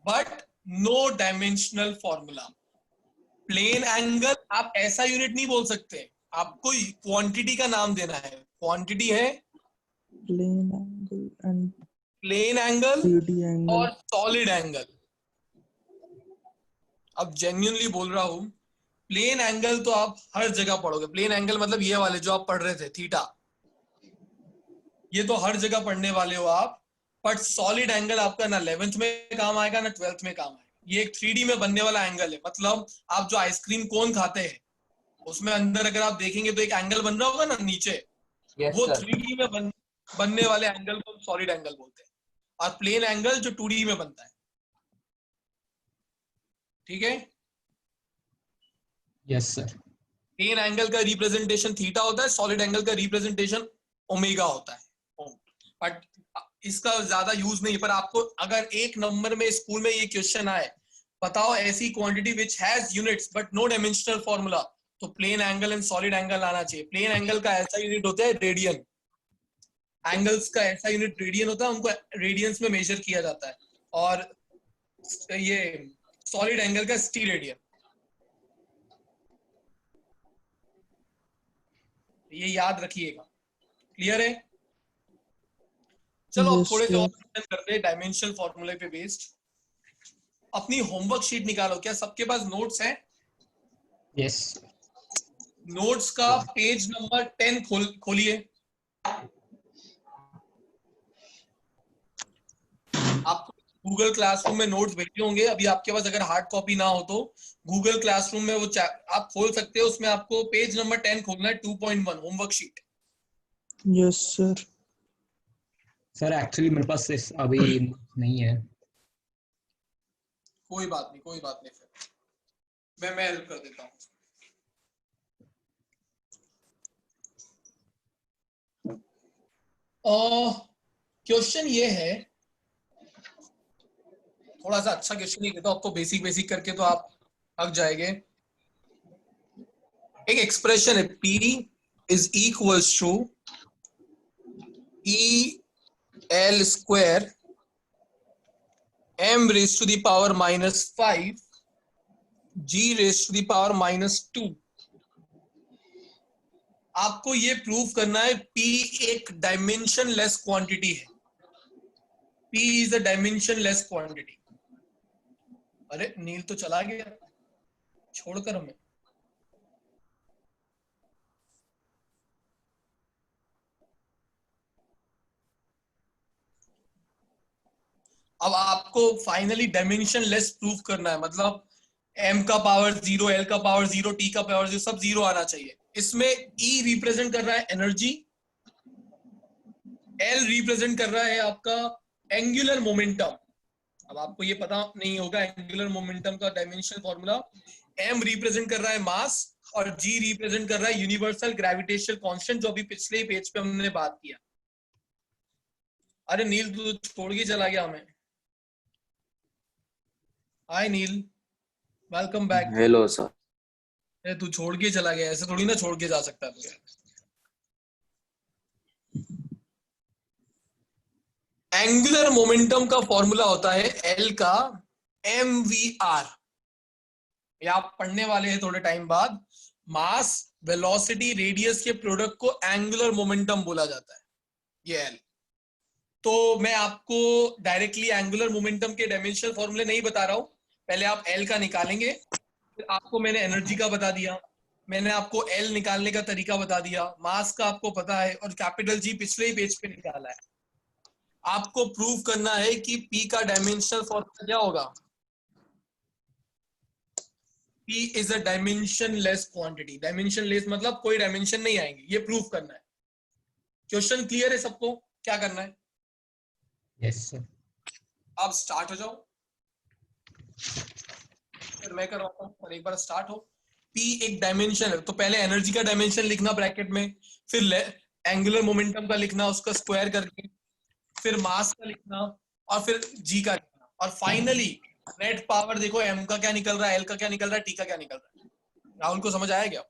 but no dimensional formula। Plane angle आप ऐसा यूनिट नहीं बोल सकते, आपको क्वांटिटी का नाम देना है। क्वांटिटी है plane angle and plane angle 3D angle. और सॉलिड एंगल। अब जेन्युइनली बोल रहा हूं, प्लेन एंगल तो आप हर जगह पढ़ोगे। प्लेन एंगल मतलब ये वाले जो आप पढ़ रहे थे, थीटा, ये तो हर जगह पढ़ने वाले हो आप। बट सॉलिड एंगल आपका ना 11th में काम आएगा ना 12th में काम आएगा। ये एक 3D में बनने वाला एंगल है। मतलब आप जो आइसक्रीम कोन खाते हैं उसमें अंदर अगर आप देखेंगे तो एक एंगल बन रहा होगा ना नीचे, वो 3D में बनने वाले एंगल को सॉलिड एंगल बोलते हैं, और प्लेन एंगल जो 2D में बनता है। ठीक है, यस सर। प्लेन एंगल का रिप्रेजेंटेशन थीटा होता है, सॉलिड एंगल का रिप्रेजेंटेशन ओमेगा होता है। बट इसका ज्यादा यूज नहीं। पर आपको अगर एक नंबर में स्कूल में ये क्वेश्चन आए, बताओ ऐसी quantity which has units but no dimensional formula, तो plane angle and solid angle आना चाहिए। प्लेन एंगल का ऐसा यूनिट होता है रेडियन, एंगल्स का ऐसा यूनिट रेडियन होता है, उनको रेडियंस में मेजर किया जाता है। और ये सॉलिड एंगल का स्टीरेडियन। ये याद रखिएगा। क्लियर है? चलो अब थोड़े से और करते हैं डायमेंशनल फॉर्मूले पे बेस्ड। अपनी होमवर्क शीट निकालो। क्या सबके पास नोट्स हैं? यस। नोट्स का पेज नंबर 10 खोलिए। आपको गूगल क्लासरूम में नोट्स भेजे होंगे अभी आपके पास, अगर हार्ड कॉपी ना हो तो गूगल क्लासरूम में वो आप खोल सकते हो। उसमें आपको पेज नंबर 10 खोलना है, 2.1 homework sheet. Yes sir. Sir actually मेरे पास अभी नहीं है। कोई बात नहीं, कोई बात नहीं, फिर मैं हेल्प कर देता हूँ। क्वेश्चन ये है, थोड़ा सा अच्छा क्वेश्चन ही देता हूँ आपको, बेसिक बेसिक करके तो आप थक जाएंगे। एक एक्सप्रेशन है, P is equals to EL square m raised to the power -5 g raised to the power -2। आपको ये प्रूव करना है P एक डायमेंशन लेस क्वांटिटी है। P is a dimension less quantity. अरे नील तो चला गया छोड़कर हमें। अब आपको फाइनली डायमेंशन लेस प्रूफ करना है, मतलब m का पावर 0, l का पावर 0, t का पावर 0, सब 0 आना चाहिए। इसमें E रिप्रेजेंट कर रहा है एनर्जी, L रिप्रेजेंट कर रहा है आपका एंगुलर मोमेंटम। अब आपको ये पता नहीं होगा एंगुलर मोमेंटम का डायमेंशन फॉर्मूला। M रिप्रेजेंट कर रहा है मास और G रिप्रेजेंट कर रहा है यूनिवर्सल ग्रेविटेशनल कांस्टेंट, जो अभी पिछले पेज पे हमने बात किया। अरे नील तू छोड़ के चला गया हमें। हाय नील, वेलकम बैक। Hello sir. अरे तू छोड़ के चला गया, ऐसे थोड़ी ना छोड़ के जा सकता है। एंगुलर मोमेंटम का फॉर्मूला होता है L का mvr। ये आप पढ़ने वाले हैं थोड़े टाइम बाद। मास, वेलोसिटी, रेडियस के प्रोडक्ट को एंगुलर मोमेंटम बोला जाता है, ये L। तो मैं आपको डायरेक्टली एंगुलर मोमेंटम के डायमेंशनल फॉर्मूले नहीं बता रहा हूं। पहले आप L का निकालेंगे, फिर आपको मैंने एनर्जी का बता दिया, मैंने आपको L निकालने का तरीका बता दिया, मास का आपको पता है, और कैपिटल G पिछले ही पेज पे निकाला है। आपको प्रूव करना है कि P का डायमेंशनल फॉर्मूला क्या होगा। P is a dimension less quantity. Dimension less मतलब कोई डायमेंशन नहीं आएंगे, ये प्रूव करना है। क्वेश्चन क्लियर है सबको? क्या करना है? Yes sir. अब स्टार्ट हो जाओ, फिर मैं करवाता हूँ और एक बार स्टार्ट हो। P एक डायमेंशन है, तो पहले एनर्जी का डायमेंशन लिखना ब्रैकेट में, फिर एंगुलर मोमेंटम का लिखना उसका स्क्वायर करके, फिर मास का लिखना और फिर G का लिखना, और फाइनली नेट पावर देखो M का क्या निकल रहा है, L का क्या निकल रहा है, T का क्या निकल रहा है। राहुल को समझ आया क्या?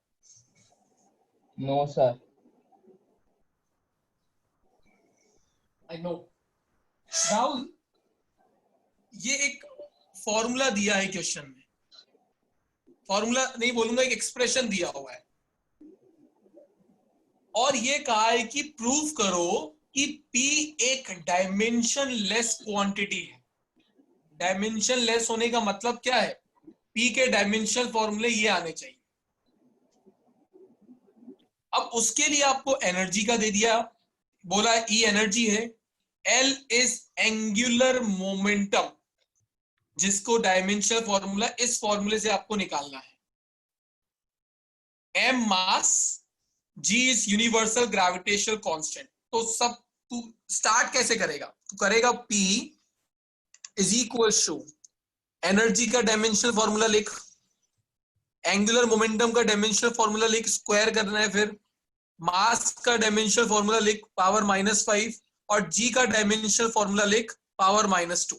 No sir. I know. Rahul, ये एक फॉर्मूला दिया है क्वेश्चन में, फॉर्मूला नहीं बोलूंगा, एक एक्सप्रेशन दिया हुआ है और ये कहा है कि प्रूव करो कि P एक डायमेंशन लेस क्वांटिटी है। डायमेंशन लेस होने का मतलब क्या है? P के डायमेंशन फॉर्मूले ये आने चाहिए। अब उसके लिए आपको एनर्जी का दे दिया, बोला E एनर्जी है, L इज एंगुलर मोमेंटम, जिसको डायमेंशन फॉर्मूला इस फॉर्मूले से आपको निकालना है। M mass, G is universal gravitational constant. तो सब तू स्टार्ट कैसे करेगा? तू करेगा P is equal to energy का डायमेंशनल फॉर्मूला लिख, एंगुलर मोमेंटम का डायमेंशनल फॉर्मूला लिख, स्क्वायर करना है, फिर मास का डायमेंशनल फॉर्मूला लिख पावर -5 और G का डायमेंशनल फॉर्मूला लिख पावर -2।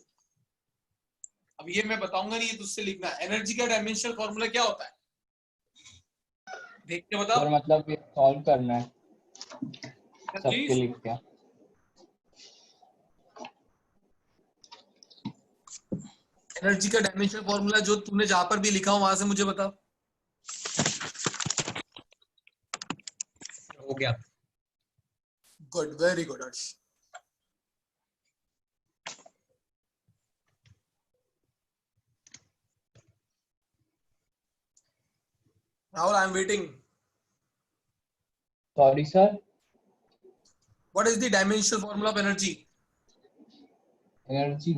अब ये मैं बताऊंगा नहीं, ये तुझसे लिखना है। एनर्जी का डायमेंशनल फॉर्मूला क्या होता है देख के बताओ। सर मतलब ये सॉल्व करना है सबके लिख के। एनर्जी का डायमेंशनल फॉर्मूला जो तूने जहां पर भी लिखा हो वहां से मुझे बता। हो गया। Good, very good Harsh. Rahul, I'm waiting. Sorry sir. What is the dimensional formula of energy? Energy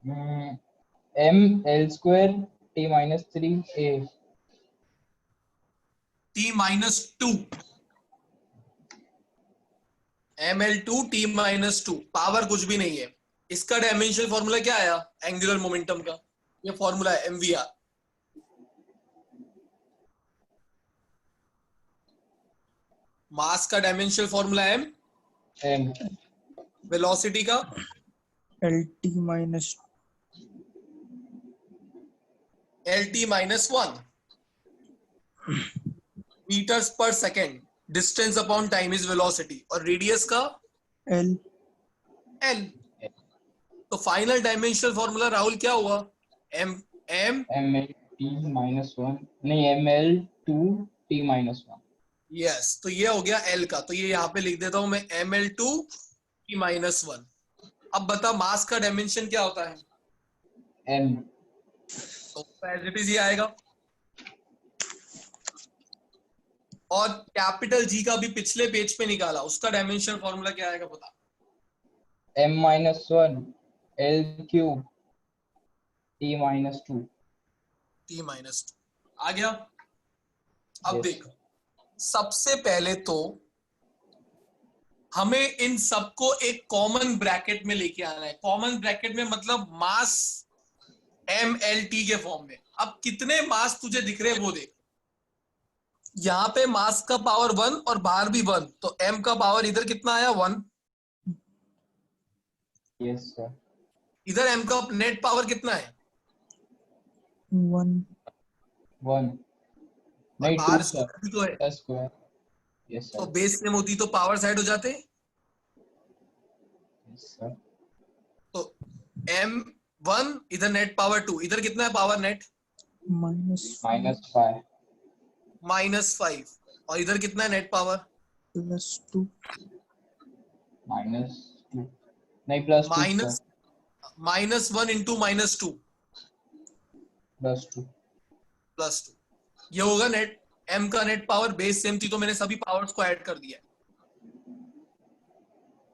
m L square t minus 3 a. T minus 2 ml2 t minus 2, power कुछ भी नहीं है। इसका डायमेंशनल फॉर्मूला क्या आया? Angular momentum का ये formula है mvr। मास का डायमेंशनल फॉर्मूला m, वेलोसिटी का LT minus -1, मीटर्स पर second, distance upon time is velocity, और रेडियस का L तो फाइनल डायमेंशनल फॉर्मूला राहुल क्या हुआ? mlt-1 नहीं ml2 t-1। यस, तो ये हो गया L का, तो ये यहाँ पे लिख देता हूं मैं ml2 t-1। अब बता मास का डायमेंशन क्या होता है? m। तो एज इट इज ये आएगा। और कैपिटल G का भी पिछले पेज पे निकाला, उसका डायमेंशन फॉर्मूला क्या आएगा बता? m-1 L3 t-2। t-2 आ गया। अब Yes. देख, सबसे पहले तो हमें इन सबको एक कॉमन ब्रैकेट में लेके आना है। कॉमन ब्रैकेट में मतलब मास mlt के फॉर्म में। अब कितने मास तुझे दिख रहे हैं वो देख, यहाँ पे मास का पावर 1 और बाहर भी 1, तो m का पावर इधर कितना आया? 1। Yes sir। इधर m का नेट पावर कितना है? 1 नहीं 2 बाहर सर, स्क्वायर भी तो है, स्क्वायर। यस तो सर। बेस सेम होती तो पावर साइड हो जाते। Yes sir. तो m1 इधर नेट पावर 2, इधर कितना है पावर नेट? -5 -5, और इधर कितना है नेट पावर? +2 -2 नहीं +2 माइनस -1 इंटू -2 +2 +2, ये होगा नेट। m का नेट पावर बेस सेम थी तो मैंने सभी पावर्स को ऐड कर दिया।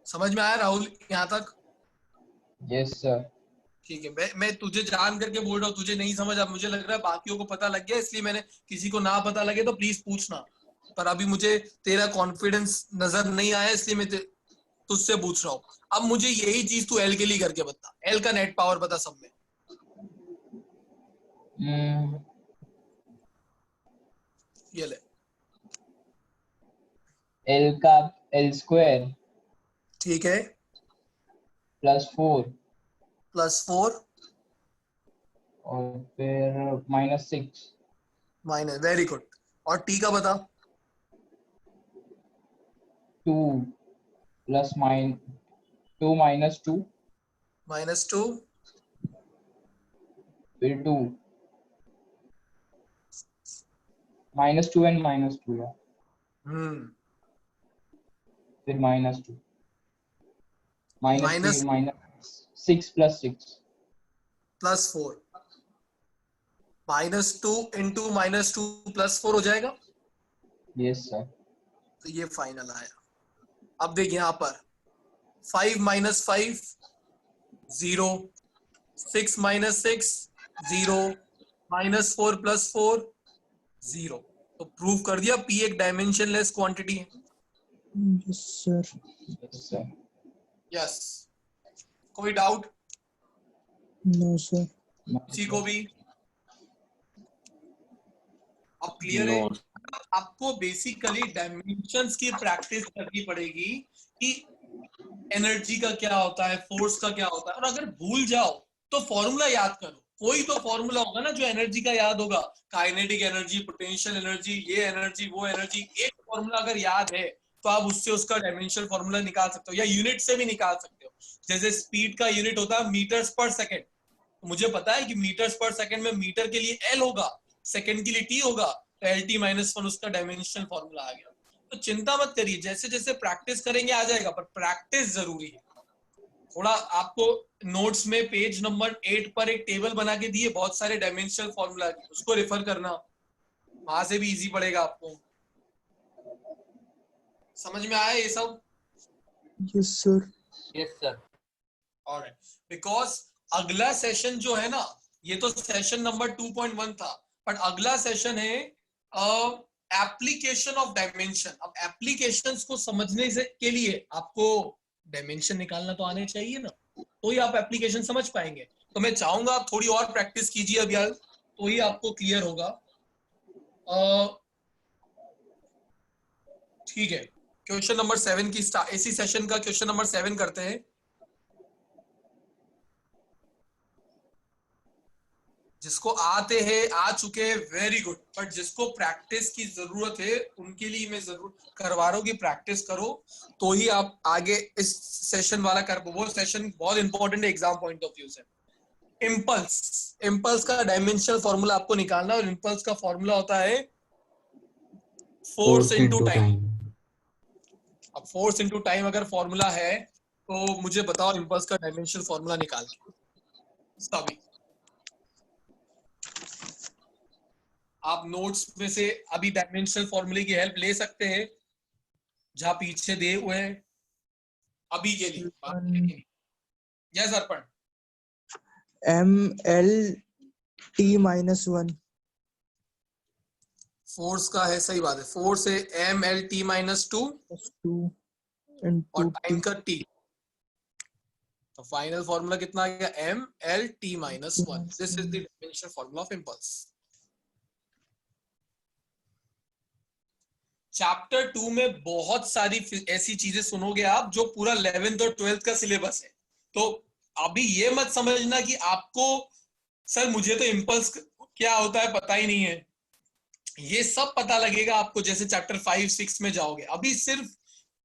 समझ में आया राहुल यहाँ तक? Yes sir. ठीक है, मैं तुझे जान करके बोल रहा हूँ, तुझे नहीं समझ। अब मुझे लग रहा है बाकियों को पता लग गया, इसलिए मैंने किसी को ना पता लगे तो प्लीज पूछना, पर अभी मुझे तेरा कॉन्फिडेंस नजर नहीं आया, इसलिए मैं तुझसे पूछ रहा हूँ, अब मुझे यही चीज तू एल के लिए करके बता, एल का नेट पावर बता सब में। ये ले, एल का एल स्क्वायर ठीक है, +4 +4 और फिर -6 माइनस, वेरी गुड। और टी का बता। 2 -2 -2 फिर 2 -2 एंड -2 यार, फिर -2 माइनस -6 + 6 +4, -2 इंटू -2 +4 हो जाएगा। Yes sir. तो ये फाइनल आया। अब देख यहाँ पर 5 - 5 0, 6 - 6 0, -4 + 4 0। तो प्रूव कर दिया P एक डायमेंशनलेस क्वांटिटी है। Yes sir. Yes sir. Yes, कोई डाउट? No sir. किसी को भी? अब क्लियर है? No. आपको बेसिकली डायमेंशंस की प्रैक्टिस करनी पड़ेगी कि एनर्जी का क्या होता है, फोर्स का क्या होता है। और अगर भूल जाओ तो फॉर्मूला याद करो, कोई तो फॉर्मूला होगा ना जो एनर्जी का याद होगा, काइनेटिक एनर्जी, पोटेंशियल एनर्जी, ये एनर्जी, वो एनर्जी। एक फॉर्मूला अगर याद है तो आप उससे उसका डायमेंशनल फॉर्मूला निकाल सकते हो, या यूनिट से भी निकाल सकते हो। जैसे स्पीड का यूनिट होता है मीटर्स पर सेकेंड, मुझे पता है कि मीटर्स पर सेकेंड में मीटर के लिए एल होगा, सेकेंड के लिए टी होगा, तो LT-1 उसका डायमेंशनल फॉर्मूला आ गया। तो चिंता मत करिए, जैसे जैसे प्रैक्टिस करेंगे आ जाएगा, पर प्रैक्टिस जरूरी है। थोड़ा आपको नोट्स में पेज नंबर 8 पर एक टेबल बना के दिए बहुत सारे डायमेंशनल फॉर्मूला की, उसको रेफर करना, वहां से भी इजी पड़ेगा आपको। समझ में आया ये सब? Yes sir. Yes sir. Alright, because अगला सेशन जो है ना, ये तो सेशन नंबर 2.1 था, बट अगला सेशन है एप्लीकेशन ऑफ डायमेंशन। अब एप्लीकेशंस को समझने से के लिए आपको डायमेंशन निकालना तो आने चाहिए ना, तो ही आप एप्लीकेशन समझ पाएंगे। तो मैं चाहूंगा आप थोड़ी और प्रैक्टिस कीजिए अभी, तो ही आपको क्लियर होगा। ठीक है, क्वेश्चन नंबर 7 की इसी सेशन का क्वेश्चन नंबर 7 करते हैं। जिसको आते हैं आ चुके हैं, वेरी गुड, बट जिसको प्रैक्टिस की जरूरत है उनके लिए मैं जरूर करवा रहा हूँ कि प्रैक्टिस करो, तो ही आप आगे इस सेशन वाला कर। वो सेशन बहुत इंपॉर्टेंट है एग्जाम पॉइंट ऑफ व्यू से। इम्पल्स का डायमेंशनल फॉर्मूला आपको निकालना है, और इम्पल्स का फॉर्मूला होता है फोर्स इनटू टाइम। अब फोर्स इनटू टाइम अगर फॉर्मूला है तो मुझे बताओ इम्पल्स का डायमेंशनल फॉर्मूला निकाल के सभी। आप नोट्स में से अभी डायमेंशनल फॉर्मूले की हेल्प ले सकते हैं जहां पीछे दिए हुए हैं अभी के लिए। यस अर्पण। MLT-1। फोर्स का है, सही बात है, फोर्स है MLT-2 और टाइम का T। तो फाइनल फॉर्मूला कितना आ गया? MLT-1। This is the dimensional formula of impulse. Chapter 2 में बहुत सारी ऐसी चीजें सुनोगे आप जो पूरा 11th और 12th का सिलेबस है। तो अभी ये मत समझना कि आपको सर मुझे तो इम्पल्स क्या होता है पता ही नहीं है, ये सब पता लगेगा आपको जैसे चैप्टर 5-6 में जाओगे। अभी सिर्फ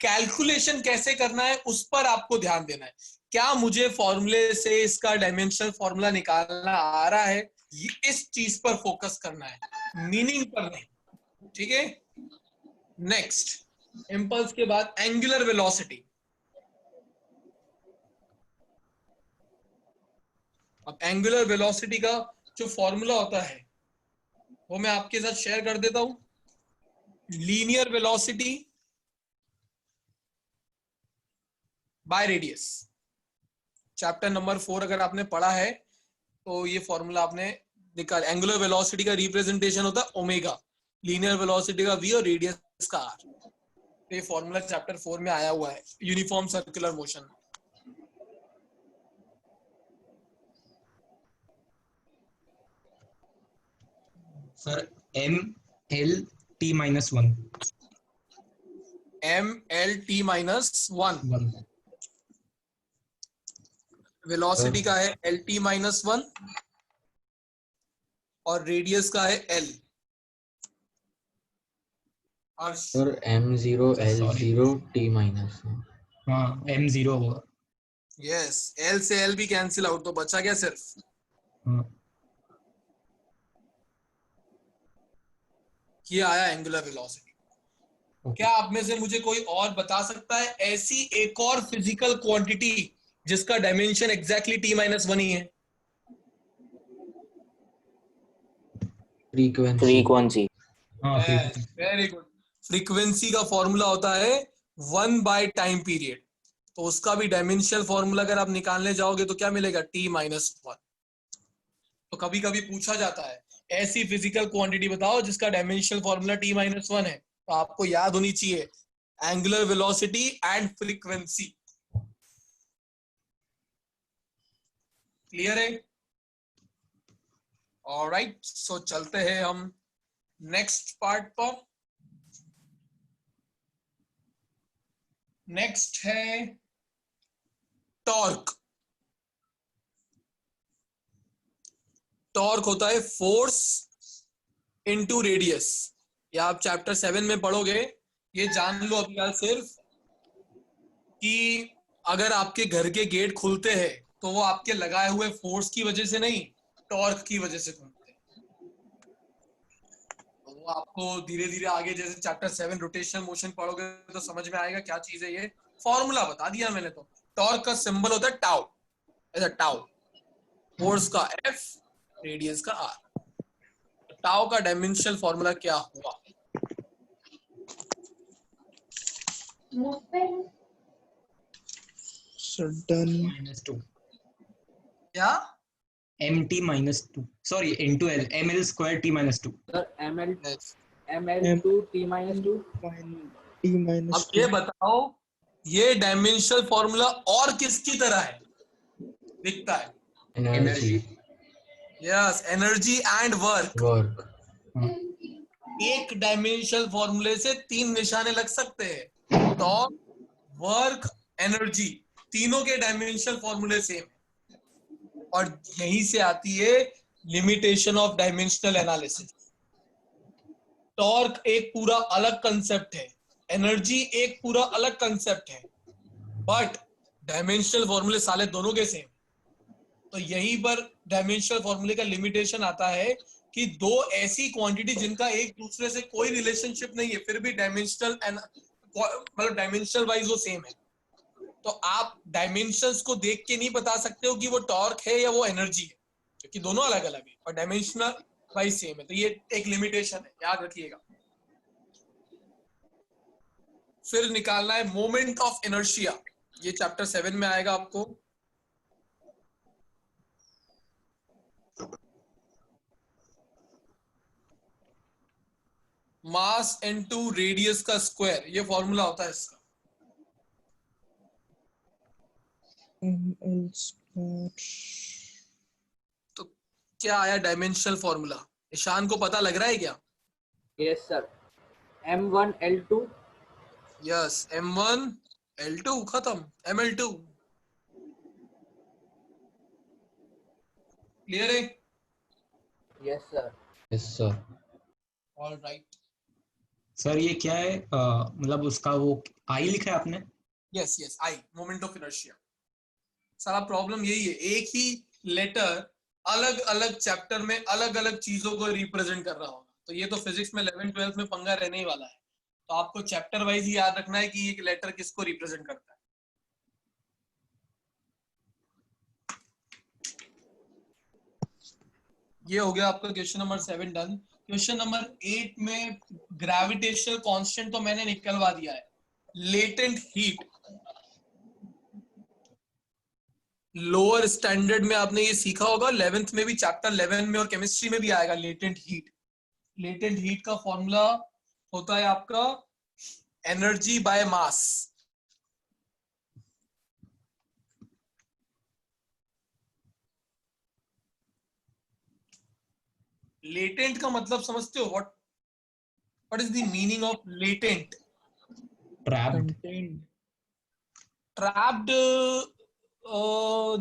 कैलकुलेशन कैसे करना है उस पर आपको ध्यान देना है। क्या मुझे फॉर्मूले से इसका डायमेंशनल फॉर्मूला निकालना आ रहा है, इस चीज पर फोकस करना है, मीनिंग पर नहीं। ठीक है, नेक्स्ट इम्पल्स के बाद एंगुलर वेलोसिटी। अब एंगुलर वेलोसिटी का जो फॉर्मूला होता है वो मैं आपके साथ शेयर कर देता हूं। Linear velocity by radius, chapter number 4 अगर आपने पढ़ा है तो ये फॉर्मूला आपने निकाल। एंगुलर वेलोसिटी का रिप्रेजेंटेशन होता है ओमेगा, लीनियर वेलोसिटी का v और रेडियस का r। ये फॉर्मूला चैप्टर 4 में आया हुआ है, uniform circular motion. Sir M L T minus one. MLT-1 velocity का है LT-1 और रेडियस का है L। Sir M0 L0 T minus. हाँ M0 होगा। यस, L से L भी कैंसिल आउट, तो बचा क्या सिर्फ हाँ ये आया एंगुलर वेलोसिटी। क्या आप में से मुझे कोई और बता सकता है ऐसी एक और फिजिकल क्वांटिटी जिसका डायमेंशन एग्जैक्टली T-1 ही है? फ्रीक्वेंसी। हाँ वेरी गुड। फ्रीक्वेंसी का फॉर्मूला होता है 1/टाइम पीरियड, तो उसका भी डायमेंशनल फॉर्मूला अगर आप निकालने जाओगे तो क्या मिलेगा? T-1। तो कभी कभी पूछा जाता है ऐसी फिजिकल क्वांटिटी बताओ जिसका डायमेंशनल फॉर्मूला T-1 है, तो आपको याद होनी चाहिए angular velocity and frequency. Clear है? ऑलराइट, सो चलते हैं हम नेक्स्ट पार्ट पर। नेक्स्ट है टॉर्क। टॉर्क होता है फोर्स इनटू रेडियस। या आप चैप्टर 7 में पढ़ोगे, ये जान लो अभी यार सिर्फ कि अगर आपके घर के गेट खुलते हैं तो वो आपके लगाए हुए फोर्स की वजह से नहीं, टॉर्क की वजह से खुलते हैं। तो वो आपको धीरे धीरे आगे जैसे चैप्टर 7 रोटेशनल मोशन पढ़ोगे तो समझ में आएगा क्या चीज है ये। फॉर्मूला बता दिया मैंने। तो टॉर्क का सिंबल होता है टाउ, ऐसा टाउ, फोर्स का F, रेडियस का R। टाउ का डायमेंशनल फॉर्मूला क्या हुआ? -2 क्या? MT-2 sorry into L ML square T-2। Sir ML2 T-2। अब ये बताओ ये डायमेंशनल फॉर्मूला और किसकी तरह है दिखता है? Energy. Yes, energy and work. Work. एक डायमेंशनल फॉर्मूले से 3 निशाने लग सकते हैं। टॉर्क, वर्क, एनर्जी, तीनों के डायमेंशनल फॉर्मूले सेम है। और यहीं से आती है limitation of dimensional analysis. Torque एक पूरा अलग कंसेप्ट है, एनर्जी एक पूरा अलग कंसेप्ट है, बट डायमेंशनल फॉर्मूले साले दोनों के सेम। तो यहीं पर डायमेंशनल फॉर्मूले का लिमिटेशन आता है कि दो ऐसी क्वांटिटी जिनका एक दूसरे से कोई रिलेशनशिप नहीं है, फिर भी डायमेंशनल मतलब डायमेंशनल वाइज वो सेम है। तो आप डायमेंशंस को देख के नहीं बता सकते हो कि वो टॉर्क है या वो एनर्जी है, क्योंकि दोनों अलग अलग है और डायमेंशनल वाइज सेम है। तो ये एक लिमिटेशन है, याद रखिएगा। फिर निकालना है मोमेंट ऑफ इनर्शिया। ये चैप्टर 7 में आएगा आपको। मास इनटू रेडियस का स्क्वायर, ये फॉर्मूला होता है इसका। तो क्या आया डायमेंशनल फॉर्मूला? ईशान को पता लग रहा है क्या? Yes sir, M1 L2। Yes, M1 L2 खत्म, ML2। क्लियर है? Yes sir. Yes sir. Alright. Sir ये क्या है मतलब उसका वो आई लिखा है आपने? Yes yes, I, moment of inertia. सारा प्रॉब्लम यही है, एक ही लेटर अलग अलग चैप्टर में अलग अलग चीजों को रिप्रेजेंट कर रहा होगा। तो ये तो फिजिक्स में 11th 12th में पंगा रहने ही वाला है। तो आपको चैप्टर वाइज ही याद रखना है कि ये लेटर किसको रिप्रेजेंट करता है। ये हो गया आपका question number 7 done. Question number 8 में ग्रेविटेशनल कांस्टेंट तो मैंने निकलवा दिया है। लेटेंट हीट, लोअर स्टैंडर्ड में आपने ये सीखा होगा, 11th में भी, चैप्टर 11 में और केमिस्ट्री में भी आएगा लेटेंट हीट। लेटेंट हीट का फॉर्मूला होता है आपका एनर्जी बाय मास। लेटेंट का मतलब समझते हो? What is the meaning of latent? Trapped. Content. Trapped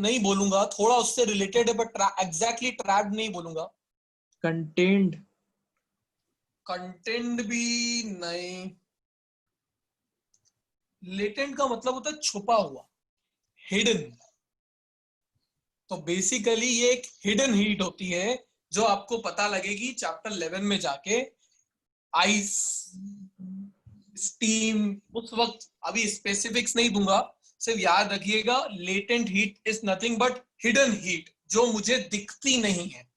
नहीं बोलूंगा, थोड़ा उससे रिलेटेड है, बट एग्जैक्टली ट्रैप्ड नहीं बोलूंगा। कंटेंट। कंटेंट भी नहीं। लेटेंट का मतलब होता है छुपा हुआ, हिडन। तो बेसिकली ये एक हिडन हीट होती है जो आपको पता लगेगी चैप्टर 11 में जाके। आइस, स्टीम, उस वक्त अभी स्पेसिफिक्स नहीं दूंगा, सिर्फ याद रखिएगा latent heat is nothing but hidden heat, जो मुझे दिखती नहीं है।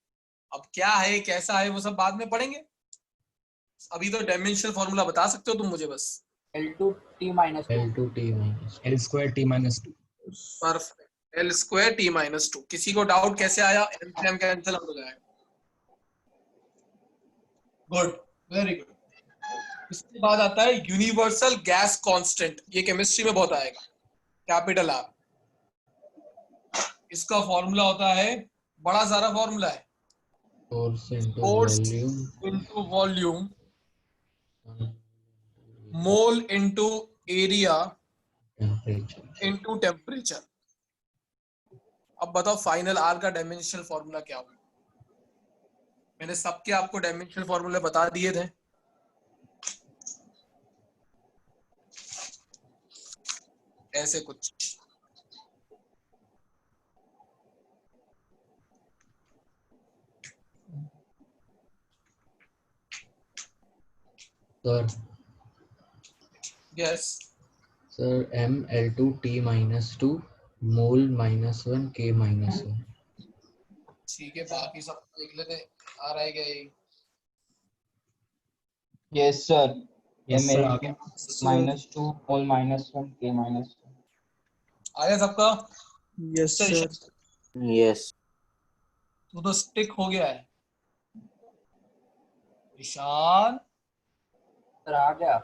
अब क्या है, कैसा है, वो सब बाद में पढ़ेंगे। अभी तो डायमेंशनल फॉर्मूला बता सकते हो तुम मुझे बस। L2T minus 2. L2T minus L square T minus 2। Perfect, L square T minus 2। किसी को डाउट कैसे आया? M से M कैंसिल हो जाएगा। Good, very good. इसके बाद आता है यूनिवर्सल गैस कांस्टेंट। ये केमिस्ट्री में बहुत आएगा, कैपिटल आर। इसका फॉर्मूला होता है, बड़ा सारा फॉर्मूला है, force into force volume into volume, mole into area temperature। Into temperature. अब बताओ फाइनल आर का डायमेंशनल फॉर्मूला क्या होगा? मैंने सबके आपको डायमेंशनल फॉर्मूले बता दिए थे। ऐसे कुछ Sir, yes. sir, M L2T minus 2 mole minus 1 K minus 1। ठीक है, बाकी सब देख लेते। आ रहा है क्या ये? Yes, sir. Yes, sir, आ ML2 गया। minus 2 mole minus 1 K minus 1। आया सबका? Yes sir. Yes. तू तो स्टिक हो गया है ईशान। सर आ गया।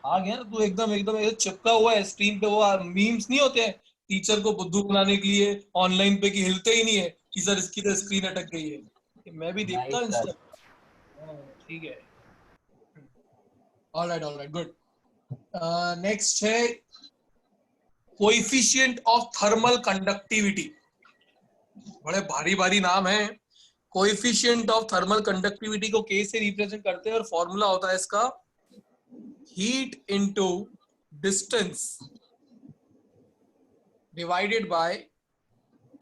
आ गया तू, एकदम एकदम एकदम चिपका हुआ है स्क्रीन पे। वो मीम्स नहीं होते हैं टीचर को बुद्धू बनाने के लिए ऑनलाइन पे, कि हिलते ही नहीं है कि सर इसकी तो स्क्रीन अटक गई है। ये मैं भी देखता हूँ Nice, sir. इंस्टा। ठीक है, ऑलराइट गुड। नेक्स्ट है कोएफिशिएंट ऑफ थर्मल कंडक्टिविटी। बड़े भारी भारी नाम है। कोएफिशिएंट ऑफ थर्मल कंडक्टिविटी को K से रिप्रेजेंट करते हैं और फॉर्मूला होता है इसका heat into distance divided by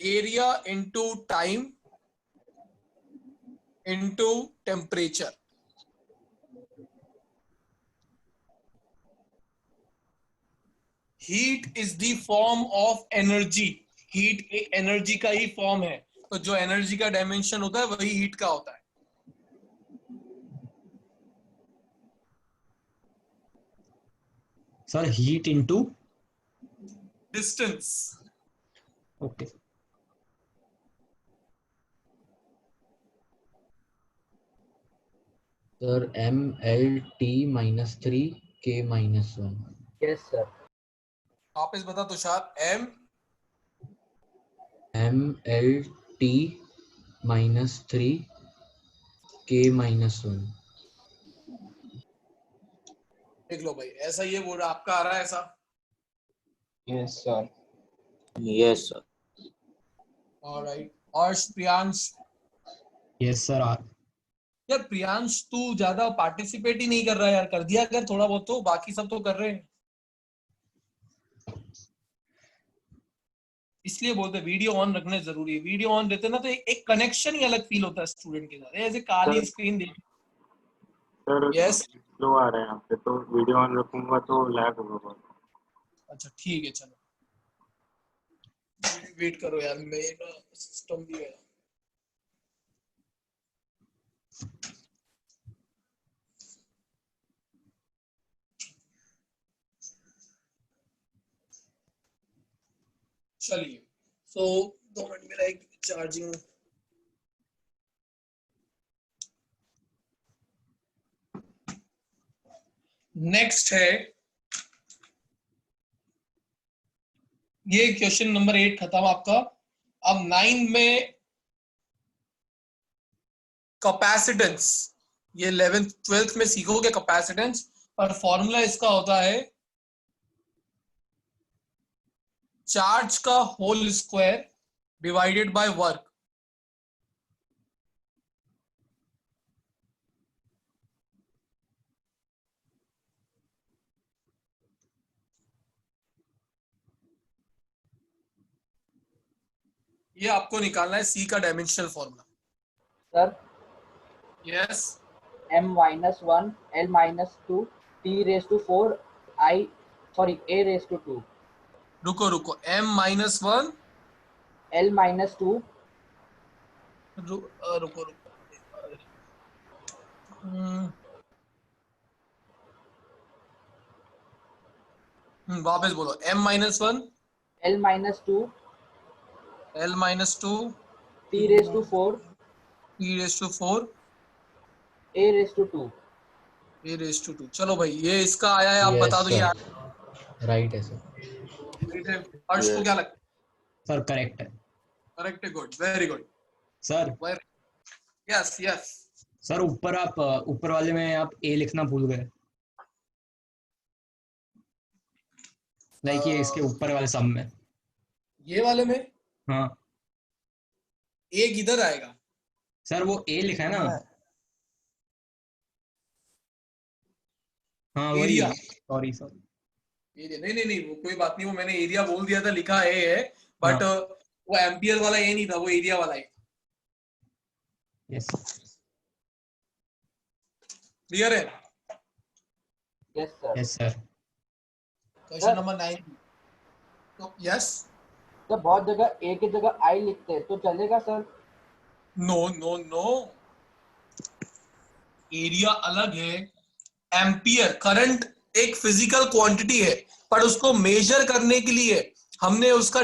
area into time into temperature. Heat is the form of energy. Heat एक एनर्जी का ही फॉर्म है, तो जो एनर्जी का डायमेंशन होता है वही हीट का होता है। Sir heat into distance. Okay. Sir, M L T minus 3 K minus 1। Yes, sir. वापस बता Tushar. M L T minus 3 K minus 1। देख लो भाई, ऐसा ये बोर्ड आपका आ रहा है ऐसा। Yes, sir. Yes, sir. Alright. और प्रियांश? Yes sir. यार प्रियांश तू ज्यादा पार्टिसिपेट ही नहीं कर रहा है यार, कर दिया कर थोड़ा बहुत, तो बाकी सब तो कर रहे हैं। इसलिए बोलते वीडियो ऑन रखना जरूरी है। वीडियो ऑन रहते ना तो एक कनेक्शन ही अलग फील होता है स्टूडेंट के साथ। ऐसे काली स्क्रीन देख। सर यस, स्लो आ रहा है यहाँ पे, तो वीडियो ऑन रखूंगा तो लैग होगा बहुत। अच्छा ठीक है, चलो वेट करो यार, मेरा सिस्टम भी है। चलिए, सो 2 मिनट मेरा एक चार्जिंग। नेक्स्ट है ये क्वेश्चन नंबर 8 खत्म आपका। अब 9 में कैपेसिटेंस, ये 11th 12th में सीखोगे कैपेसिटेंस, और फॉर्मूला इसका होता है चार्ज का whole square divided by work. ये आपको निकालना है सी का dimensional formula. Sir yes, m-1 l-2 t⁴ i sorry a⁴ रुको m-1 l-2 रुको वापस बोलो, m-1 l-2 l-2 t⁴ t⁴ a⁴ a⁴2। चलो भाई, ये इसका आया है, आप बता दो यार। राइट है सर। हर्ष को क्या लगता है? सर करेक्ट है। करेक्ट है, good, very good sir. Yes yes sir ऊपर आप ऊपर वाले में आप ए लिखना भूल गए, लाइक ये इसके ऊपर वाले सम में। ये वाले में हाँ ए किधर आएगा? सर वो ए लिखा है ना। हाँ वही, एरिया। सॉरी एरिया नहीं, वो कोई बात नहीं, वो मैंने एरिया बोल दिया था, लिखा है बट वो एम्पियर वाला ए नहीं था, वो एरिया वाला है। यस क्लियर है? Yes sir. Yes sir. Question number 9। तो यस, तो बहुत जगह a की जगह i लिखते हैं तो चलेगा सर? नो, एरिया अलग है। एम्पियर, करंट एक फिजिकल क्वांटिटी है, पर उसको मेजर करने के लिए हमने उसका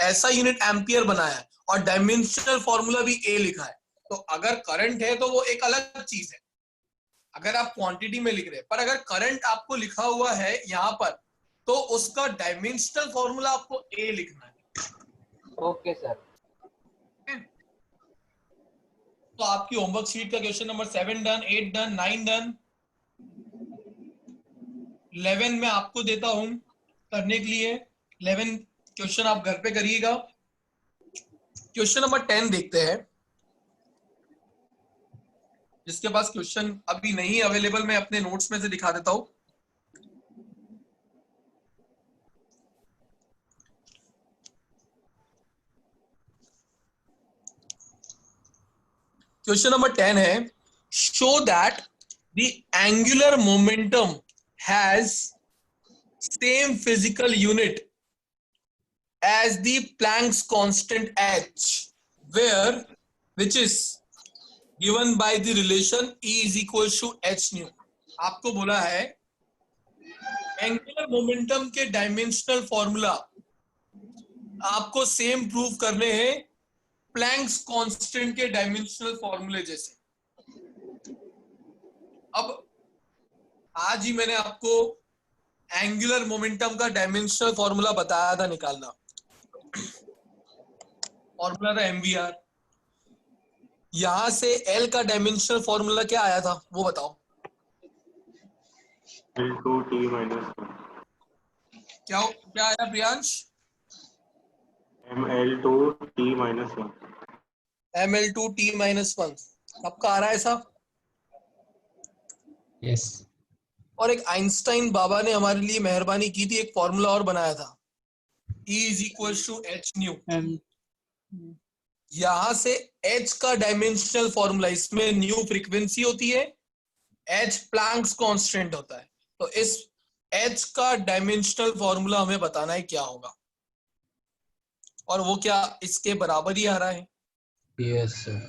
ऐसा यूनिट एम्पियर बनाया है, और डायमेंशनल फॉर्मूला भी ए लिखा है। तो अगर करंट है तो वो एक अलग चीज है, अगर आप क्वांटिटी में लिख रहे हैं। पर अगर करंट आपको लिखा हुआ है यहाँ पर, तो उसका डायमेंशनल फॉर्मूला आपको ए लिखना है। Okay sir. तो आपकी होमवर्क शीट का question number 7 done, 8 done, 9 done. 11 में आपको देता हूं करने के लिए। 11 क्वेश्चन आप घर पे करिएगा। क्वेश्चन नंबर 10 देखते हैं। जिसके पास क्वेश्चन अभी नहीं अवेलेबल, मैं अपने नोट्स में से दिखा देता हूं। क्वेश्चन नंबर 10 है, show that the angular momentum has same physical unit as the Planck's constant h, where which is given by the relation E is equal to h nu। आपको बोला है एंगुलर मोमेंटम के dimensional formula आपको same prove करने हैं Planck's constant के dimensional फॉर्मूले जैसे। अब आज ही मैंने आपको एंगुलर मोमेंटम का डायमेंशनल फॉर्मूला बताया था निकालना। फॉर्मूला था mvr। यहां से L का डायमेंशनल फॉर्मूला क्या आया था वो बताओ। L2t minus 1। क्या आया Priyansh? ML2t minus 1। ML2t minus 1 आपका आ रहा है ऐसा? यस। और एक आइंस्टाइन बाबा ने हमारे लिए मेहरबानी की थी, एक फॉर्मूला और बनाया था, E is equal to h nu। यहां से h का डायमेंशनल फॉर्मूला, इसमें न्यू फ्रीक्वेंसी होती है, h प्लैंक्स कांस्टेंट होता है, तो इस h का डायमेंशनल फॉर्मूला हमें बताना है क्या होगा, और वो क्या इसके बराबर ही आ रहा है। Yes sir.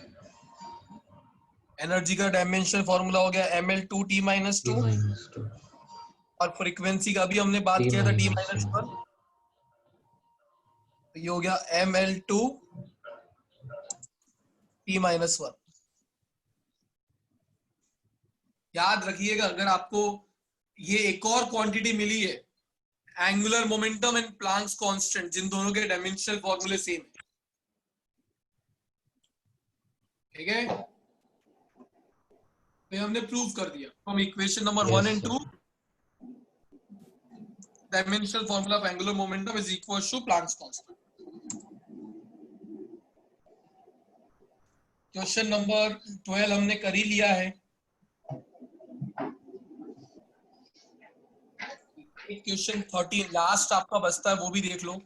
एनर्जी का डायमेंशनल फॉर्मूला हो गया ml2t minus 2, और फ्रीक्वेंसी का भी हमने बात किया था t minus 1, तो ये हो गया ml2 t minus 1। याद रखिएगा, अगर आपको ये एक और क्वांटिटी मिली है angular momentum and Planck's constant, जिन दोनों के डायमेंशनल फॉर्मूले सेम है, ठीक है। तो हमने प्रूव कर दिया from equation number 1 Yes, and sir. 2 dimensional formula of angular momentum is equal to Planck's constant. Question number 12 हमने कर ही लिया है। क्वेश्चन 13 लास्ट आपका बचता है, वो भी देख लो।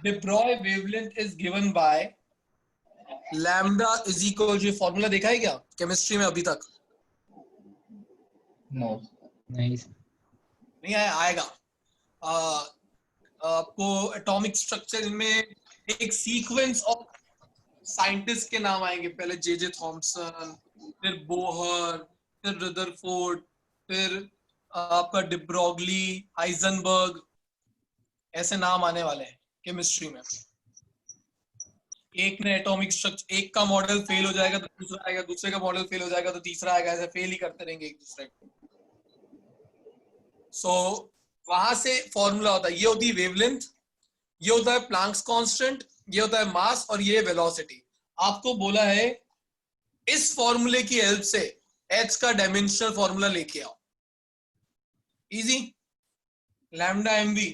De Broglie wavelength is given by lambda is equal to, formula देखा है क्या केमिस्ट्री में अभी तक? No. नहीं नहीं आया, आएगा। आपको एटॉमिक स्ट्रक्चर इनमें एक सीक्वेंस ऑफ साइंटिस्ट के नाम आएंगे, पहले जे थॉमसन, फिर बोहर, फिर रदरफोर्ड, फिर आपका डे ब्रॉगली, हाइजेनबर्ग, ऐसे नाम आने वाले हैं केमिस्ट्री में। एक ने एटॉमिक स्ट्रक्चर, एक का मॉडल फेल हो जाएगा तो दूसरा आएगा, दूसरे का मॉडल फेल हो जाएगा तो तीसरा आएगा, ऐसे फेल ही करते रहेंगे एक दूसरे को। सो वहां से फॉर्मूला होता है, ये होती है वेवलेंथ, ये होता है प्लैंक्स कांस्टेंट, ये होता है मास और ये वेलोसिटी। आपको बोला है इस फॉर्मूले की हेल्प से h का डायमेंशनल फॉर्मूला लेके आओ। Easy, lambda mv,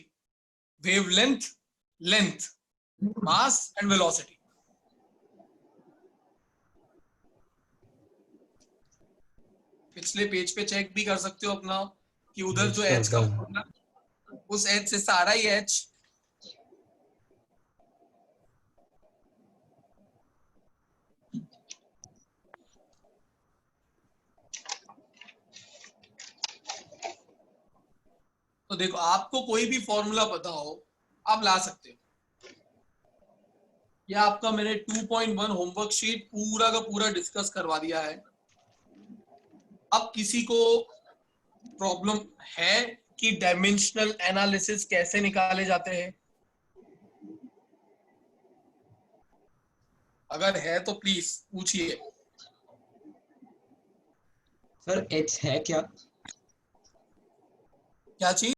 wavelength, length, mass and velocity. पिछले पेज पे चेक भी कर सकते हो अपना कि उधर Yes, जो sir, h का done. फॉर्मूला, उस h से सारा ही h तो देखो, आपको कोई भी फॉर्मूला पता हो आप ला सकते हो। ये आपका मैंने 2.1 होमवर्क शीट पूरा का पूरा डिस्कस करवा दिया है। अब किसी को प्रॉब्लम है कि डायमेंशनल एनालिसिस कैसे निकाले जाते हैं? अगर है तो प्लीज पूछिए। सर एच है क्या? क्या चीज?